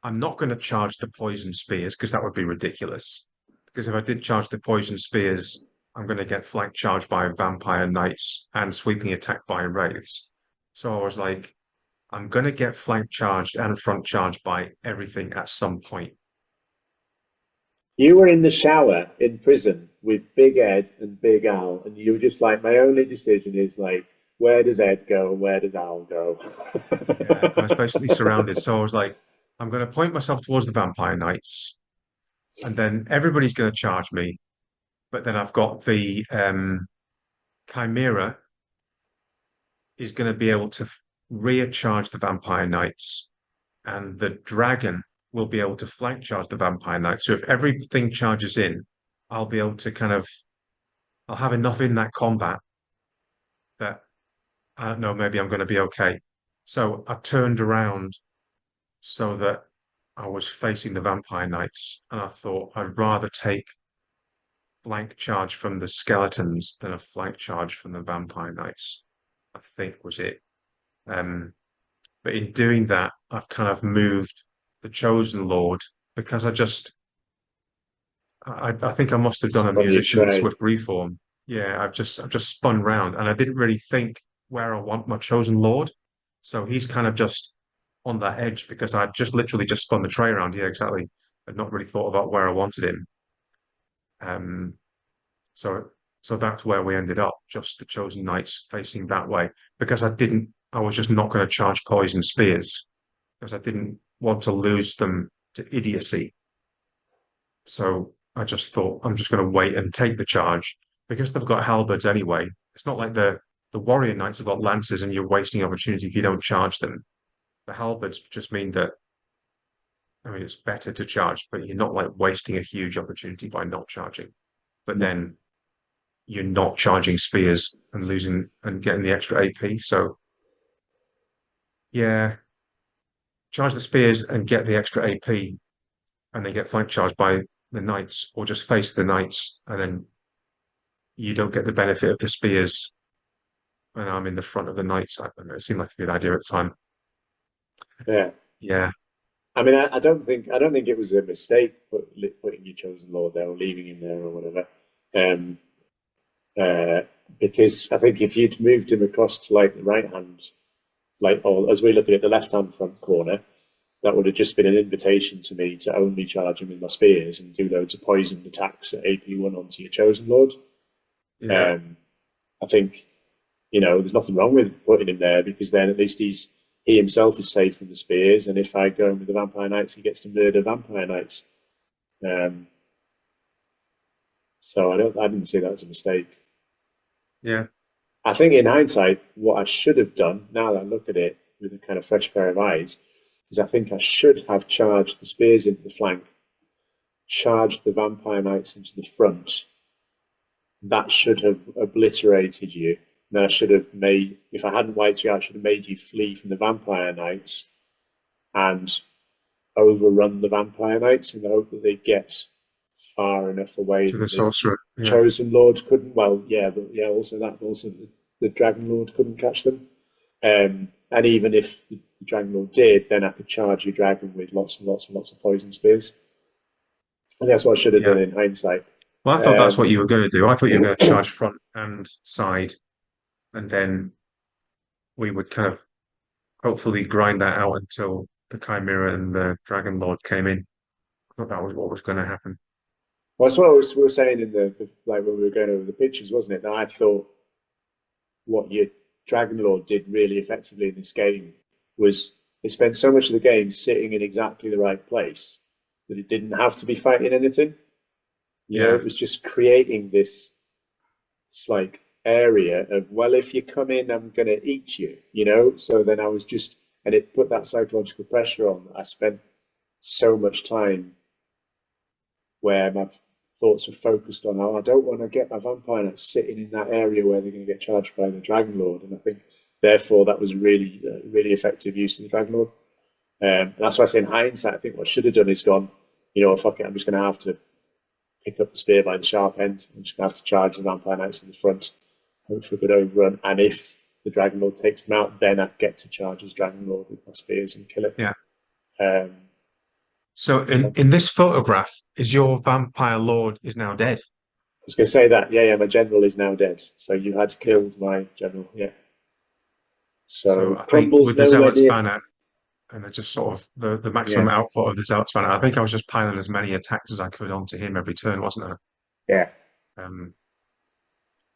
I'm not going to charge the poison spears because that would be ridiculous. Because if I did charge the poison spears, I'm going to get flank charged by vampire knights and sweeping attack by wraiths. So I was like, I'm going to get flank charged and front charged by everything at some point. You were in the shower in prison with Big Ed and Big Al, and you were just like, my only decision is like, where does Ed go and where does Al go? Yeah, I was basically surrounded. So I was like, I'm going to point myself towards the Vampire Knights, and then everybody's going to charge me. But then I've got the Chimera is going to be able to rear charge the Vampire Knights, and the Dragon will be able to flank charge the Vampire Knights. So if everything charges in, I'll be able to I'll have enough in that combat that I don't know, maybe I'm going to be okay. So I turned around so that I was facing the Vampire Knights, and I thought I'd rather take flank charge from the skeletons than a flank charge from the Vampire Knights, I think was it. Um, but in doing that, I've kind of moved the Chosen Lord because I think I must have done a Spun your musician tray. swift reform. Yeah, I've just spun round and I didn't really think where I want my Chosen Lord. So he's kind of just on that edge because I just literally just spun the tray around. Yeah, exactly. I'd not really thought about where I wanted him. Um, so so that's where we ended up, just the Chosen Knights facing that way because I was just not going to charge poison spears because I didn't want to lose them to idiocy. So I just thought I'm just going to wait and take the charge because they've got halberds anyway. It's not like the warrior knights have got lances and you're wasting opportunity if you don't charge them. The halberds just mean that I mean it's better to charge, but you're not like wasting a huge opportunity by not charging. But No. then you're not charging spears and losing and getting the extra AP. So yeah, charge the spears and get the extra AP and then get flank charged by the knights, or just face the knights and then you don't get the benefit of the spears and I'm in the front of the knights. I don't know, it seemed like a good idea at the time. Yeah. Yeah, I mean, I don't think it was a mistake putting your chosen lord there or leaving him there or whatever. Um, because I think if you'd moved him across to like the right hand, like or as we look at it, the left hand front corner, that would have just been an invitation to me to only charge him with my spears and do loads of poisoned attacks at AP1 onto your chosen lord. yeah, Um, I think there's nothing wrong with putting him there because then at least he himself is safe from the spears, and if I go in with the vampire knights, he gets to murder vampire knights. Um, so I didn't see that as a mistake. yeah, I think in hindsight, what I should have done, now that I look at it with a kind of fresh pair of eyes, is I think I should have charged the spears into the flank, charged the vampire knights into the front. That should have obliterated you. Then I should have made, if I hadn't wiped you out, I should have made you flee from the vampire knights and overrun the vampire knights in the hope that they get far enough away to the that the sorcerer. Yeah, chosen lord couldn't. Well, yeah, but yeah, also the dragon lord couldn't catch them. And even if the dragon lord did, then I could charge your dragon with lots and lots and lots of poison spears. And that's what I should have yeah. done in hindsight. Well, I thought that's what Um, you were going to do. I thought you were going to charge front and side, and then we would kind of hopefully grind that out until the Chimera and the Dragon Lord came in. I thought that was what was going to happen. well, that's what we were saying in the like when we were going over the pictures, wasn't it? That I thought what your Dragon Lord did really effectively in this game was it spent so much of the game sitting in exactly the right place that it didn't have to be fighting anything. Yeah, It was just creating this like area of, well, if you come in, I'm going to eat you. So then I was just, and it put that psychological pressure on. I spent so much time where my thoughts were focused on, oh, I don't want to get my vampire knight sitting in that area where they're going to get charged by the Dragon Lord. And I think, therefore, that was really, really effective use of the Dragon Lord. And that's why I say in hindsight, I think what I should have done is gone, fuck it, I'm just going to have to pick up the spear by the sharp end. I'm just going to have to charge the vampire knights in the front, hope for a good overrun. And if the Dragon Lord takes them out, then I get to charge his Dragon Lord with my spears and kill it. yeah. Um, So yeah. in this photograph, is your vampire lord is now dead? I was going to say that. Yeah, yeah, my general is now dead. So you had Yeah. killed my general. Yeah. So So I think Crumble's with the nowhere Zealot's near. banner and just sort of the maximum Yeah, output of the Zealot's banner, I think I was just piling as many attacks as I could onto him every turn, wasn't yeah. I?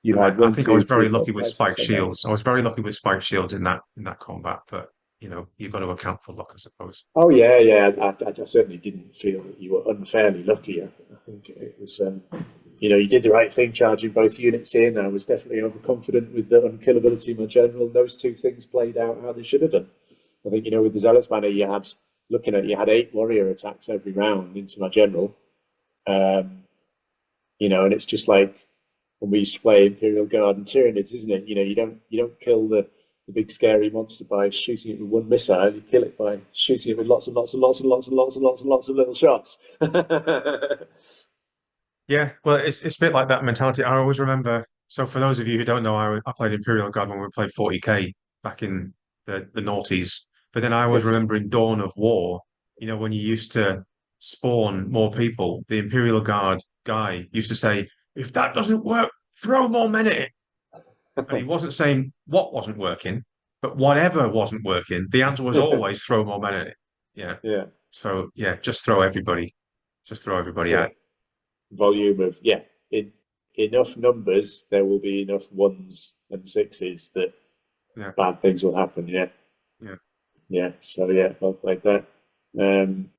You And had I one, think I two, was three, very four, lucky with five, six, spiked seven, eight. shields. I was very lucky with spiked shields in that combat, but you've got to account for luck, I suppose. Oh yeah, yeah. I certainly didn't feel that you were unfairly lucky. I think it was, you did the right thing charging both units in. I was definitely overconfident with the unkillability of my general. Those two things played out how they should have done. I think with the Zealot's banner, you had 8 warrior attacks every round into my general. Um, and it's just like when we used to play Imperial Guard and Tyranids, isn't it? You don't kill the big scary monster by shooting it with one missile. You kill it by shooting it with lots and lots and lots and lots and lots and lots and lots of little shots. Yeah, well, it's a bit like that mentality. I always remember. So for those of you who don't know, I played Imperial Guard when we played 40K back in the noughties. But then I always Yes. remember in Dawn of War, when you used to spawn more people, the Imperial Guard guy used to say, "If that doesn't work, throw more men at it." And he wasn't saying what wasn't working, but whatever wasn't working, the answer was always throw more men at it. Yeah. Yeah, So yeah, just throw everybody so at it. volume of in enough numbers, there will be enough ones and sixes that Yeah, bad things will happen. Yeah, yeah. yeah. So yeah, well, like that. Um,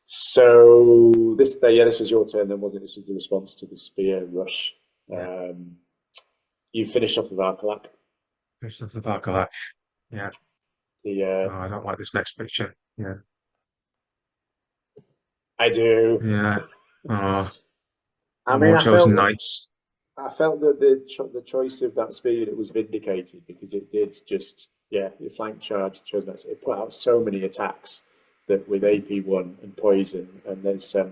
this was your turn then, wasn't it? This was the response to the spear rush. Yeah. Um, you finished off the Varkalak. Picture of the Varkalak. Yeah. The Oh, I don't like this next picture. Yeah. I do. Yeah. Oh, I no mean, more I felt chosen that knights. I felt that the choice of that speed it was vindicated because it did just your flank charge chosen that it put out so many attacks that with AP1 and poison and there's I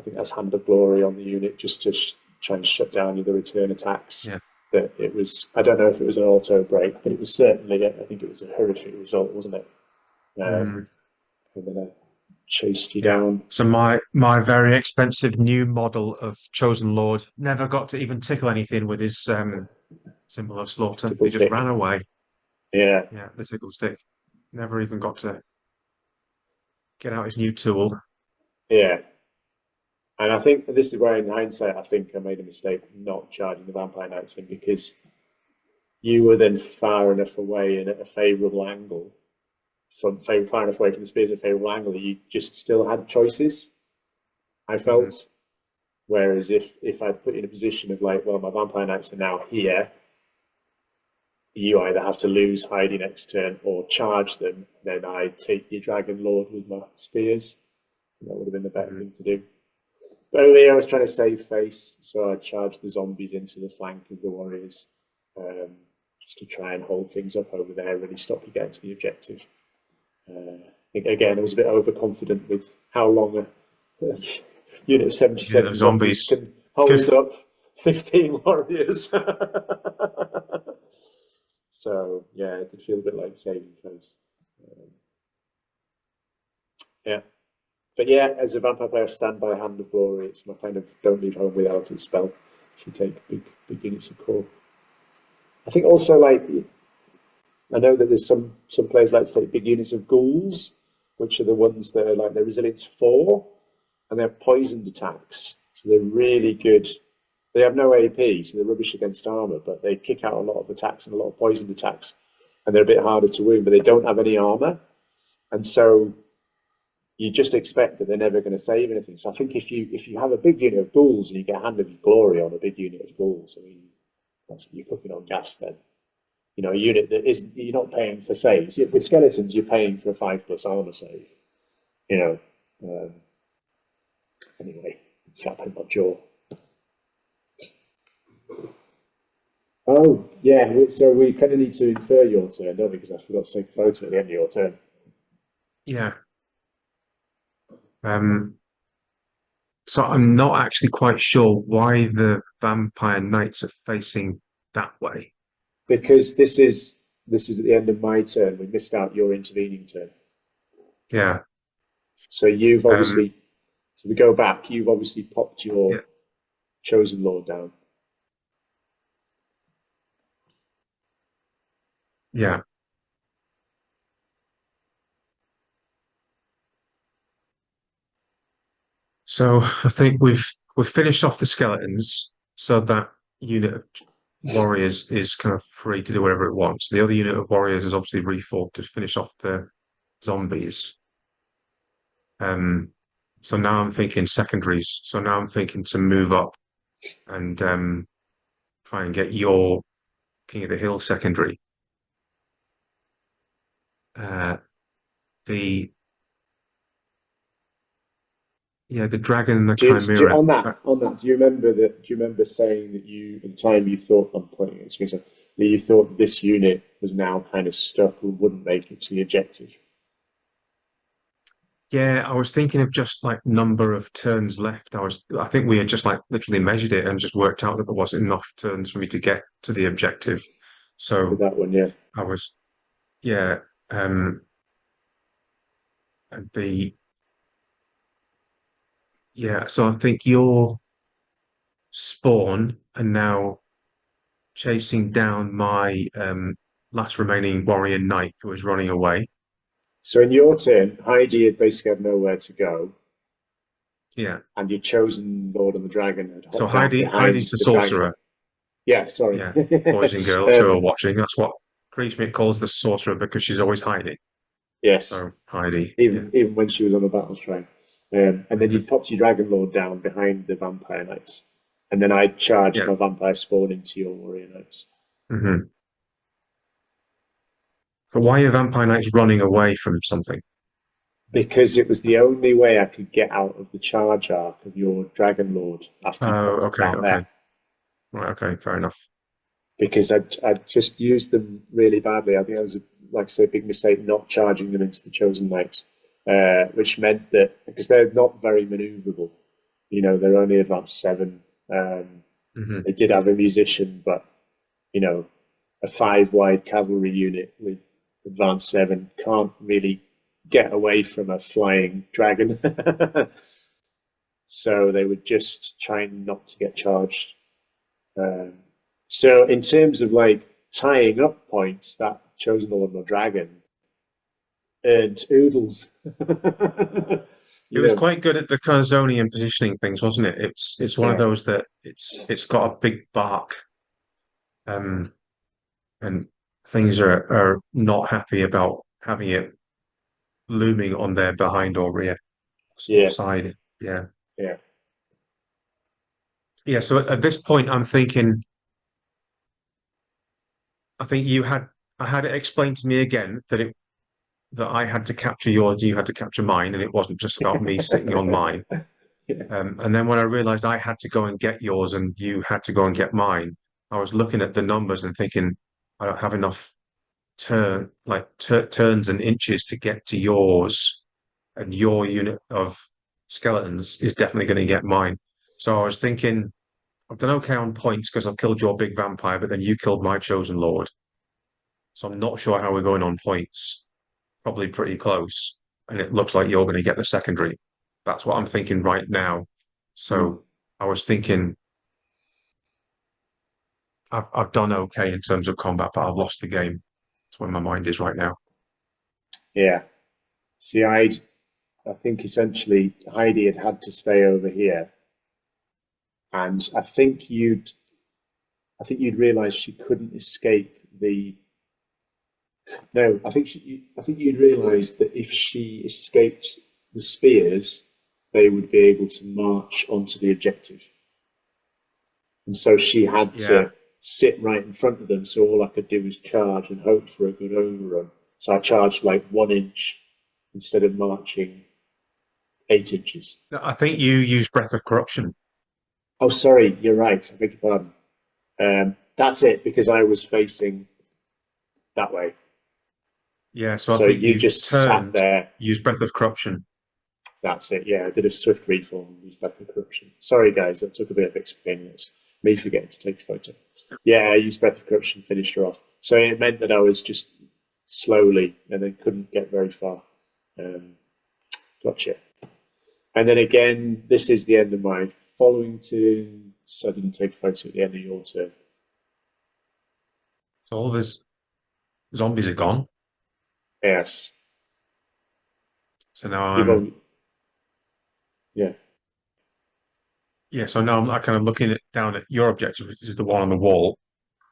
think that's Hand of Glory on the unit just to try and shut down the return attacks. Yeah. That it was I don't know if it was an auto break, but it was certainly I think it was a horrific result, wasn't it? Mm, And then chased you yeah. down. So my very expensive new model of Chosen Lord never got to even tickle anything with his symbol of slaughter. Tickle He just stick. ran away. Yeah, Yeah, the tickle stick. Never even got to get out his new tool. yeah. And I think this is where, in hindsight, I think I made a mistake not charging the Vampire Knights in because you were then far enough away and at a favourable angle, far enough away from the spears at a favourable angle that you just still had choices. I Mm, felt. Whereas if I'd put you in a position of like, well, my Vampire Knights are now here, you either have to lose hiding next turn or charge them, then I take your Dragon Lord with my spears. That would have been the better mm. thing to do. But over here, I was trying to save face, so I charged the zombies into the flank of the warriors, um, just to try and hold things up over there, really stop you getting to the objective. I think again, I was a bit overconfident with how long a unit of Yeah, 77 those zombies zombies. can hold up 15 warriors. So yeah, it did feel a bit like saving face. Um, yeah. But yeah, as a vampire player, stand by Hand of Glory. It's my kind of don't leave home without its spell. If you take big units of core, I think also like I know that there's some players like to take big units of ghouls, which are the ones that are like their resilience 4, and they're poisoned attacks, so they're really good. They have no AP, so they're rubbish against armor, but they kick out a lot of attacks and a lot of poisoned attacks, and they're a bit harder to wound, but they don't have any armor, and so you just expect that they're never going to save anything. So I think if you have a big unit of ghouls and you get Hand of Glory on a big unit of ghouls, I mean, you're cooking on gas then. A unit that isn't, you're not paying for saves. With skeletons, you're paying for a 5+ armor save. You know. Anyway, flapping my jaw. Oh, yeah. So we kind of need to infer your turn, don't we? Because I forgot to take a photo at the end of your turn. Yeah. Um, so I'm not actually quite sure why the Vampire Knights are facing that way. Because this is at the end of my turn. We missed out your intervening turn. Yeah. So you've Um, obviously, so we go back. You've obviously popped your yeah. chosen lord down. Yeah. So I think we've finished off the skeletons, so that unit of warriors is kind of free to do whatever it wants. The other unit of warriors is obviously reformed to finish off the zombies. Um, so now I'm thinking secondaries. So now I'm thinking to move up and try and get your King of the Hill secondary. Uh, the yeah, the dragon and the chimera. On that, do you remember saying that you, at the time, you thought, I'm pointing at the screen, that you thought this unit was now kind of stuck and wouldn't make it to the objective? Yeah, I was thinking of just like number of turns left. I think we had just like literally measured it and just worked out that there wasn't enough turns for me to get to the objective. With So that one, yeah. I was, yeah, um, and yeah. So I think your spawn and now chasing down my last remaining warrior knight who was running away. So in your turn, Heidi had basically had nowhere to go, Yeah. and your chosen Lord of the Dragon had So hopped out Heidi's behind the the dragon. sorcerer. Yeah, sorry. Yeah. Boys and girls who are watching. That's what Kriegschmidt calls the sorcerer because she's always hiding. Yes, So Heidi. Yeah. even when she was on the battle shrine. And then you Hmm. popped your Dragon Lord down behind the Vampire Knights. And then I charged Yeah. my Vampire Spawn into your Warrior Knights. Hmm. But why are vampire knights running away from something? Because it was the only way I could get out of the charge arc of your Dragon Lord after you Oh, popped it okay, down okay. there. Right, okay, fair enough. Because I'd just used them really badly. I think it was, like I say, a big mistake not charging them into the Chosen Knights, which meant that, because they're not very maneuverable, they're only advanced 7. Um, Hmm. they did have a musician, but, you know, a 5 wide cavalry unit with advanced 7 can't really get away from a flying dragon. So they were just trying not to get charged. Um, so in terms of like tying up points, that chosen Lord of Dragon earned oodles. It you was know, quite good at the kind of zoning and positioning things, wasn't it? It's one of yeah, those that it's got a big bark, um, and things are not happy about having it looming on their behind or rear or yeah, side. Yeah. yeah. Yeah. So at this point, I'm thinking, I think I had it explained to me again that I had to capture yours, you had to capture mine, and it wasn't just about me sitting on mine. Yeah, And then when I realized I had to go and get yours and you had to go and get mine, I was looking at the numbers and thinking, I don't have enough turns and inches to get to yours, and your unit of skeletons is definitely going to get mine. So I was thinking, I've done okay on points because I've killed your big vampire, but then you killed my chosen lord. So I'm not sure how we're going on points. Probably pretty close. And it looks like you're going to get the secondary. That's what I'm thinking right now. mm, So I was thinking I've done okay in terms of combat, but I've lost the game. That's where my mind is right now. yeah. See, I think essentially Heidi had had to stay over here, and I think you'd realised she couldn't escape the. No, I think you'd realised that if she escaped the spears, they would be able to march onto the objective, and so she had Yeah. to sit right in front of them. So all I could do was charge and hope for a good overrun. So I charged like 1 inch instead of marching 8 inches. I think you use Breath of Corruption. Oh, sorry, you're right. I beg your pardon. That's it, because I was facing that way. Yeah, so I So think you you just sat turned, there. use Breath of Corruption. That's it. Yeah, I did a swift reform and used Battle Corruption. Sorry, guys, that took a bit of explaining. It's me forgetting to take a photo. Yeah, I used Breath of Corruption, finished her off. So it meant that I was just slowly and then couldn't get very far. Um, gotcha. And then again, this is the end of my following turn, so I didn't take a photo at the end of your turn. So all there's Zombies are gone. Yes. So now You've only, yeah, yeah, so now I'm like kind of looking down at your objective, which is the one on the wall.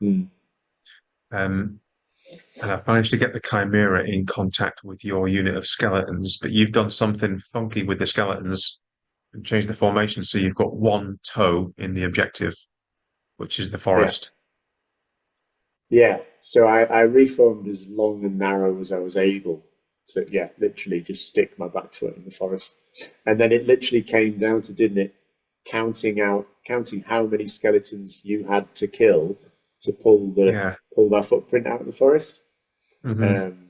mm, Um, and I've managed to get the Chimera in contact with your unit of skeletons, but you've done something funky with the skeletons and changed the formation. So you've got one toe in the objective, which is the yeah, forest. yeah. So I reformed as long and narrow as I was able to, yeah, literally just stick my back foot in the forest. And then it literally came down to, didn't it, counting how many skeletons you had to kill to Yeah. pull that footprint out of the forest. Hmm. Um,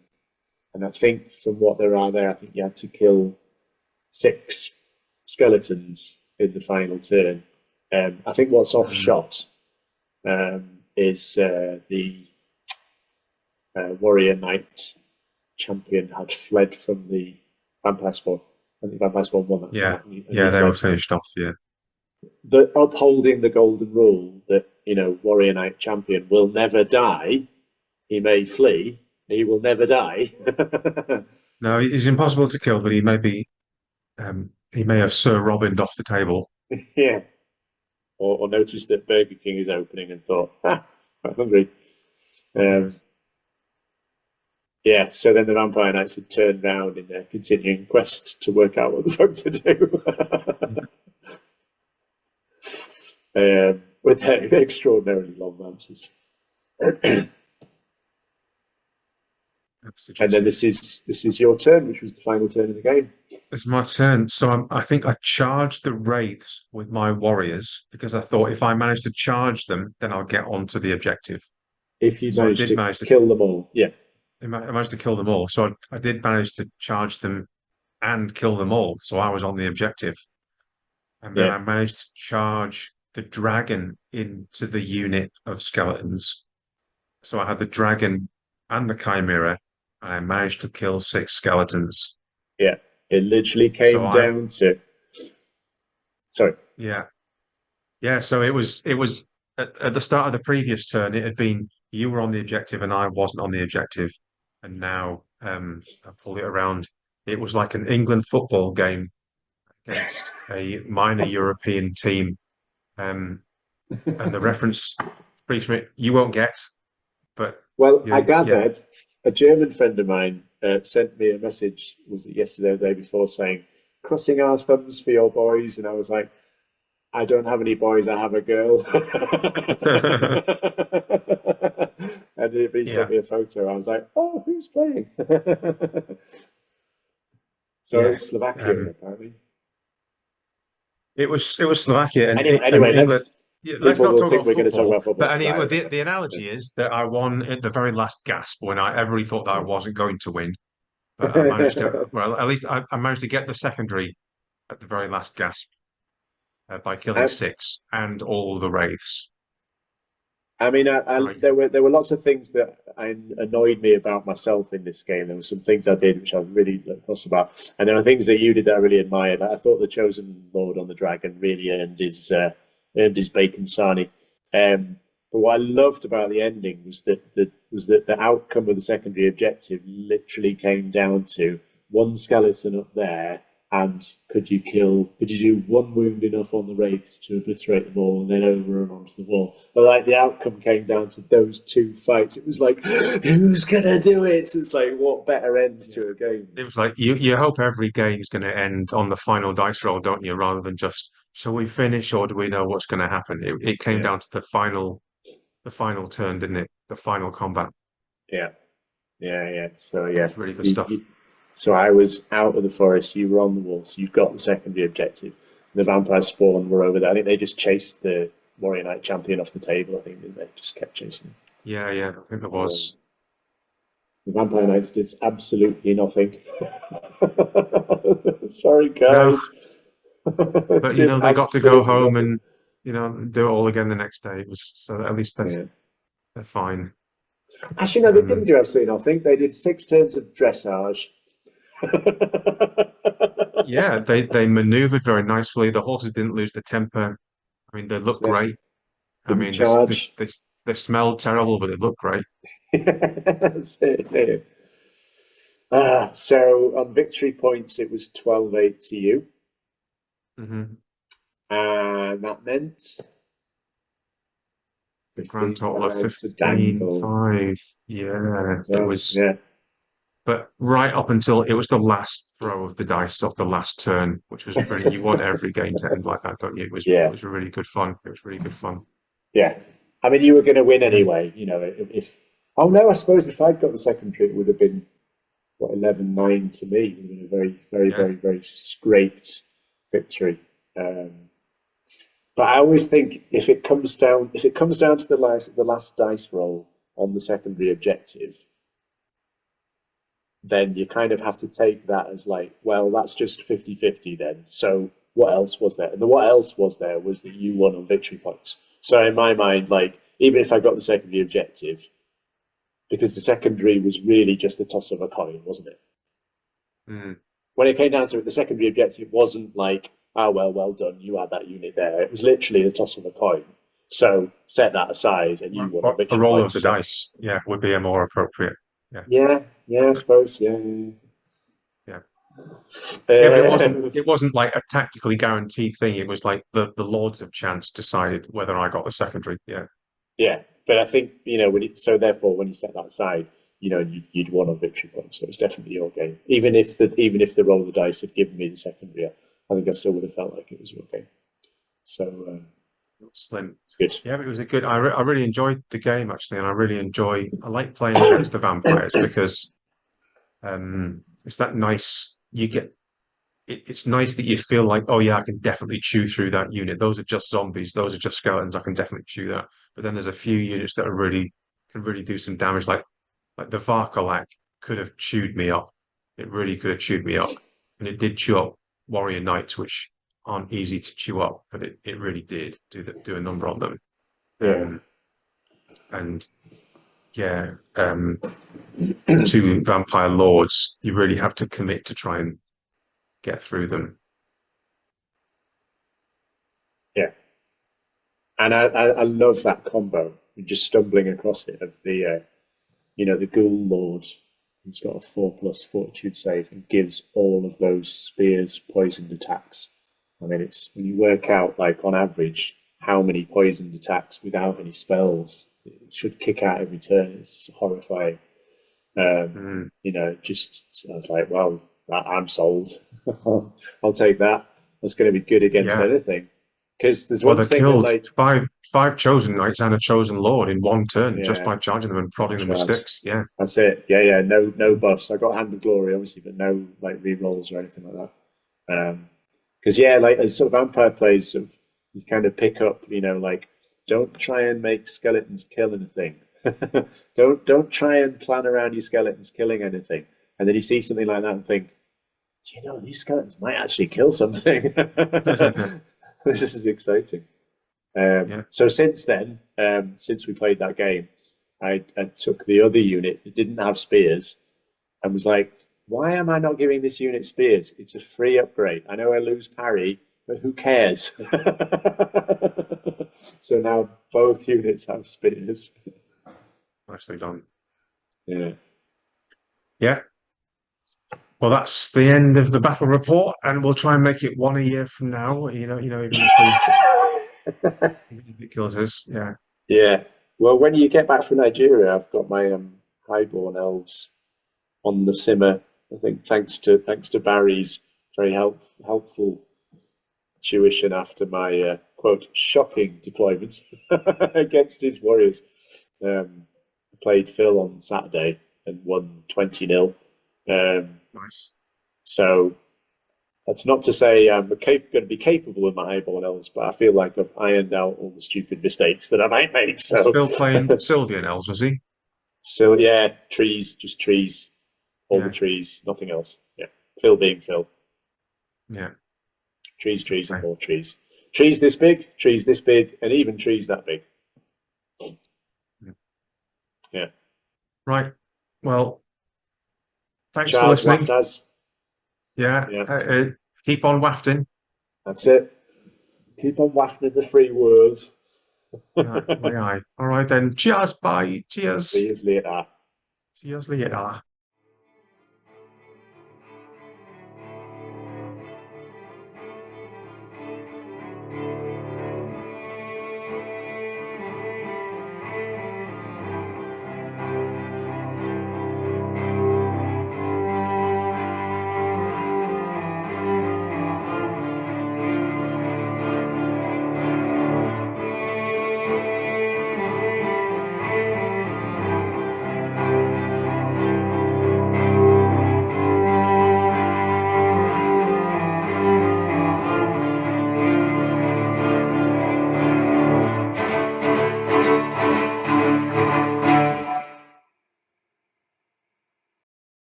and I think from what there are there, I think you had to kill 6 skeletons in the final turn. I think what's off shot is the warrior knight champion had fled from the vampire spawn. I think vampire spawn won that Yeah. fight, and he Yeah, they were fled. finished off. Yeah. The upholding the golden rule that warrior knight champion will never die. He may flee, he will never die. No, he's impossible to kill, but he may have Sir Robined off the table. Yeah, or noticed that Burger King is opening and thought, quite hungry. Mm. Um, yeah, so then the Vampire Knights had turned round in their continuing quest to work out what the fuck to do. With their extraordinarily long answers. And That's then suggestive. this is your turn, which was the final turn of the game. It's my turn. So I think I charged the wraiths with my warriors because I thought if I manage to charge them, then I'll get onto the objective. If you So I manage did to manage to kill them all, yeah, I managed to kill them all. So I did manage to charge them and kill them all. So I was on the objective. And then yeah, I managed to charge the dragon into the unit of skeletons. So I had the dragon and the chimera, and I managed to kill 6 skeletons. yeah. It literally So came down to. Sorry. yeah, yeah. So it was at the start of the previous turn, it had been you were on the objective and I wasn't on the objective. And now I pulled it around. It was like an England football game against a minor European team. Um, and the reference, Kriegschmidt, you won't get, but Well, I yeah, yeah, gathered a German friend of mine sent me a message, was it yesterday or the day before, saying, crossing our thumbs for your boys. And I was like, I don't have any boys, I have a girl. And he yeah, sent me a photo. I was like, oh, who's playing? So yeah. it's Slovakia, Um, apparently. it was Slovakia and Anyway, England. Yeah, let's people not will talk think about we're going to talk football. about football But because I anyway, don't the know. analogy is that I won at the very last gasp when I ever thought that I wasn't going to win. But I managed to, Yeah. well, at least I managed to get the secondary at the very last gasp by killing Um, 6 and all the wraiths. I mean, Right. there were lots of things that annoyed me about myself in this game. There were some things I did which I was really cross about, and there are things that you did that I really admired. I thought the Chosen Lord on the Dragon really earned his bacon sarnie. But what I loved about the ending was that the outcome of the secondary objective literally came down to one skeleton up there, and could you do one wound enough on the wraiths to obliterate them all, and then overrun onto the wall? But like the outcome came down to those two fights. It was like, who's gonna do it? It's like, what better end Yeah. to a game? It was like you hope every game's going to end on the final dice roll, don't you? Rather than just shall we finish or do we know what's going to happen? It came Yeah, down to the final turn, didn't it? The final combat. yeah, yeah, yeah. So It yeah, was really good you, stuff. you, so I was out of the forest. You were on the wall. So you've got the secondary objective. The vampire spawn were over there. I think they just chased the warrior knight champion off the table. I think they just kept chasing Yeah, yeah, I think there him. was. The Vampire Knights did absolutely nothing. Sorry, No, guys. but Did they got to go absolutely home nothing. and do it all again the next day. It was so at least Yeah. they're fine. Actually, no, they didn't Um, do absolutely nothing. They did 6 turns of dressage. yeah, they maneuvered very nicely. The horses didn't lose their temper. I mean, they looked So, great. I didn't mean, this charge. they smelled terrible, but they looked great. That's it. So on victory points, it was 12-8 to you. Mm-hmm. And that meant The grand total of 15-5 to Dangle. 15-5. Yeah, it So, was. yeah, But right up until it was the last throw of the dice of the last turn, which was really, you want every game to end like that, don't you? It yeah, was really good fun. It was really good fun. yeah. I mean, you were going to win Yeah. anyway, you know, if oh no, I suppose if I'd got the secondary, it would have been what 11-9 to me. It would have been a very, very, Yeah. very, very scraped victory. But I always think if it comes down to the last dice roll on the secondary objective, then you kind of have to take that as like, well, that's just 50-50 then. So what else was there? And the what else was there was that you won on victory points. So in my mind, like, even if I got the secondary objective, because the secondary was really just a toss of a coin, wasn't it? Mm. When it came down to it, the secondary objective wasn't like, ah, well done, you had that unit there. It was literally the toss of a coin. So set that aside and you won on A victory roll of points. the So dice, yeah, would be a more appropriate. Yeah. yeah, yeah, I suppose, yeah. Yeah. Yeah, but Yeah. it wasn't like a tactically guaranteed thing. It was like the Lords of Chance decided whether I got the secondary. Yeah. Yeah, but I think so therefore when you set that aside, you'd won on victory points. So it was definitely your game. Even if the roll of the dice had given me the secondary, I think I still would have felt like it was your game. So Slim. it's Yeah, but it was a good. I really enjoyed the game actually, and I like playing against the vampires good. because it's that nice. It's nice that you feel like, oh yeah, I can definitely chew through that unit. Those are just zombies. Those are just skeletons. I can definitely chew that. But then there's a few units that can really do some damage. Like the Varkolak could have chewed me up. It really could have chewed me up, and it did chew up Warrior Knights, which aren't easy to chew up, but it really did do a number on them. Yeah, Um, and yeah, the two vampire lords, you really have to commit to try and get through them. yeah, and I love that combo. Just stumbling across it of the Ghoul Lord who's got a 4+ Fortitude save and gives all of those spears poisoned attacks. I mean, it's when you work out like on average how many poisoned attacks without any spells it should kick out every turn. It's horrifying. Mm. Just I was like, well, I'm sold. I'll take that. That's going to be good against Yeah. anything. Because there's Well, one they thing that killed like, five chosen knights and a chosen lord in one turn just yeah, by charging them and prodding them with charge. sticks. Yeah. That's it. Yeah, yeah. No buffs. I got Hand of Glory, obviously, but no like re-rolls or anything like that. Because yeah, like as sort of vampire plays, sort of, you kind of pick up, like don't try and make skeletons kill anything. Don't try and plan around your skeletons killing anything. And then you see something like that and think, these skeletons might actually kill something. This is exciting. Yeah. So since then, since we played that game, I took the other unit that didn't have spears and was like, why am I not giving this unit spears? It's a free upgrade. I know I lose parry, but who cares? So now both units have spears. Nicely done. Yeah. Yeah. Well, that's the end of the battle report, and we'll try and make it one a year from now. Even if it kills us. Yeah. Yeah. Well, when you get back from Nigeria, I've got my highborn elves on the simmer. I think thanks to Barry's very helpful tuition after my quote shocking deployment against his Warriors. I played Phil on Saturday and won 20-0. Nice. So that's not to say I'm going to be capable with my highborn elves, but I feel like I've ironed out all the stupid mistakes that I might make. Was So, Phil playing Sylvian elves, was he? so yeah, trees, just trees, all the Yeah. trees, nothing else. Yeah, Phil being Phil. Yeah. Trees, trees, and Okay. more trees. Trees this big, and even trees that big. Yeah. Yeah. Right. Well, thanks for Charles listening. Wafters. Yeah. Yeah, Keep on wafting. that's it. Keep on wafting the free world. Yeah, aye, aye. All right then. Cheers, bye. See Cheers. you later. Cheers later.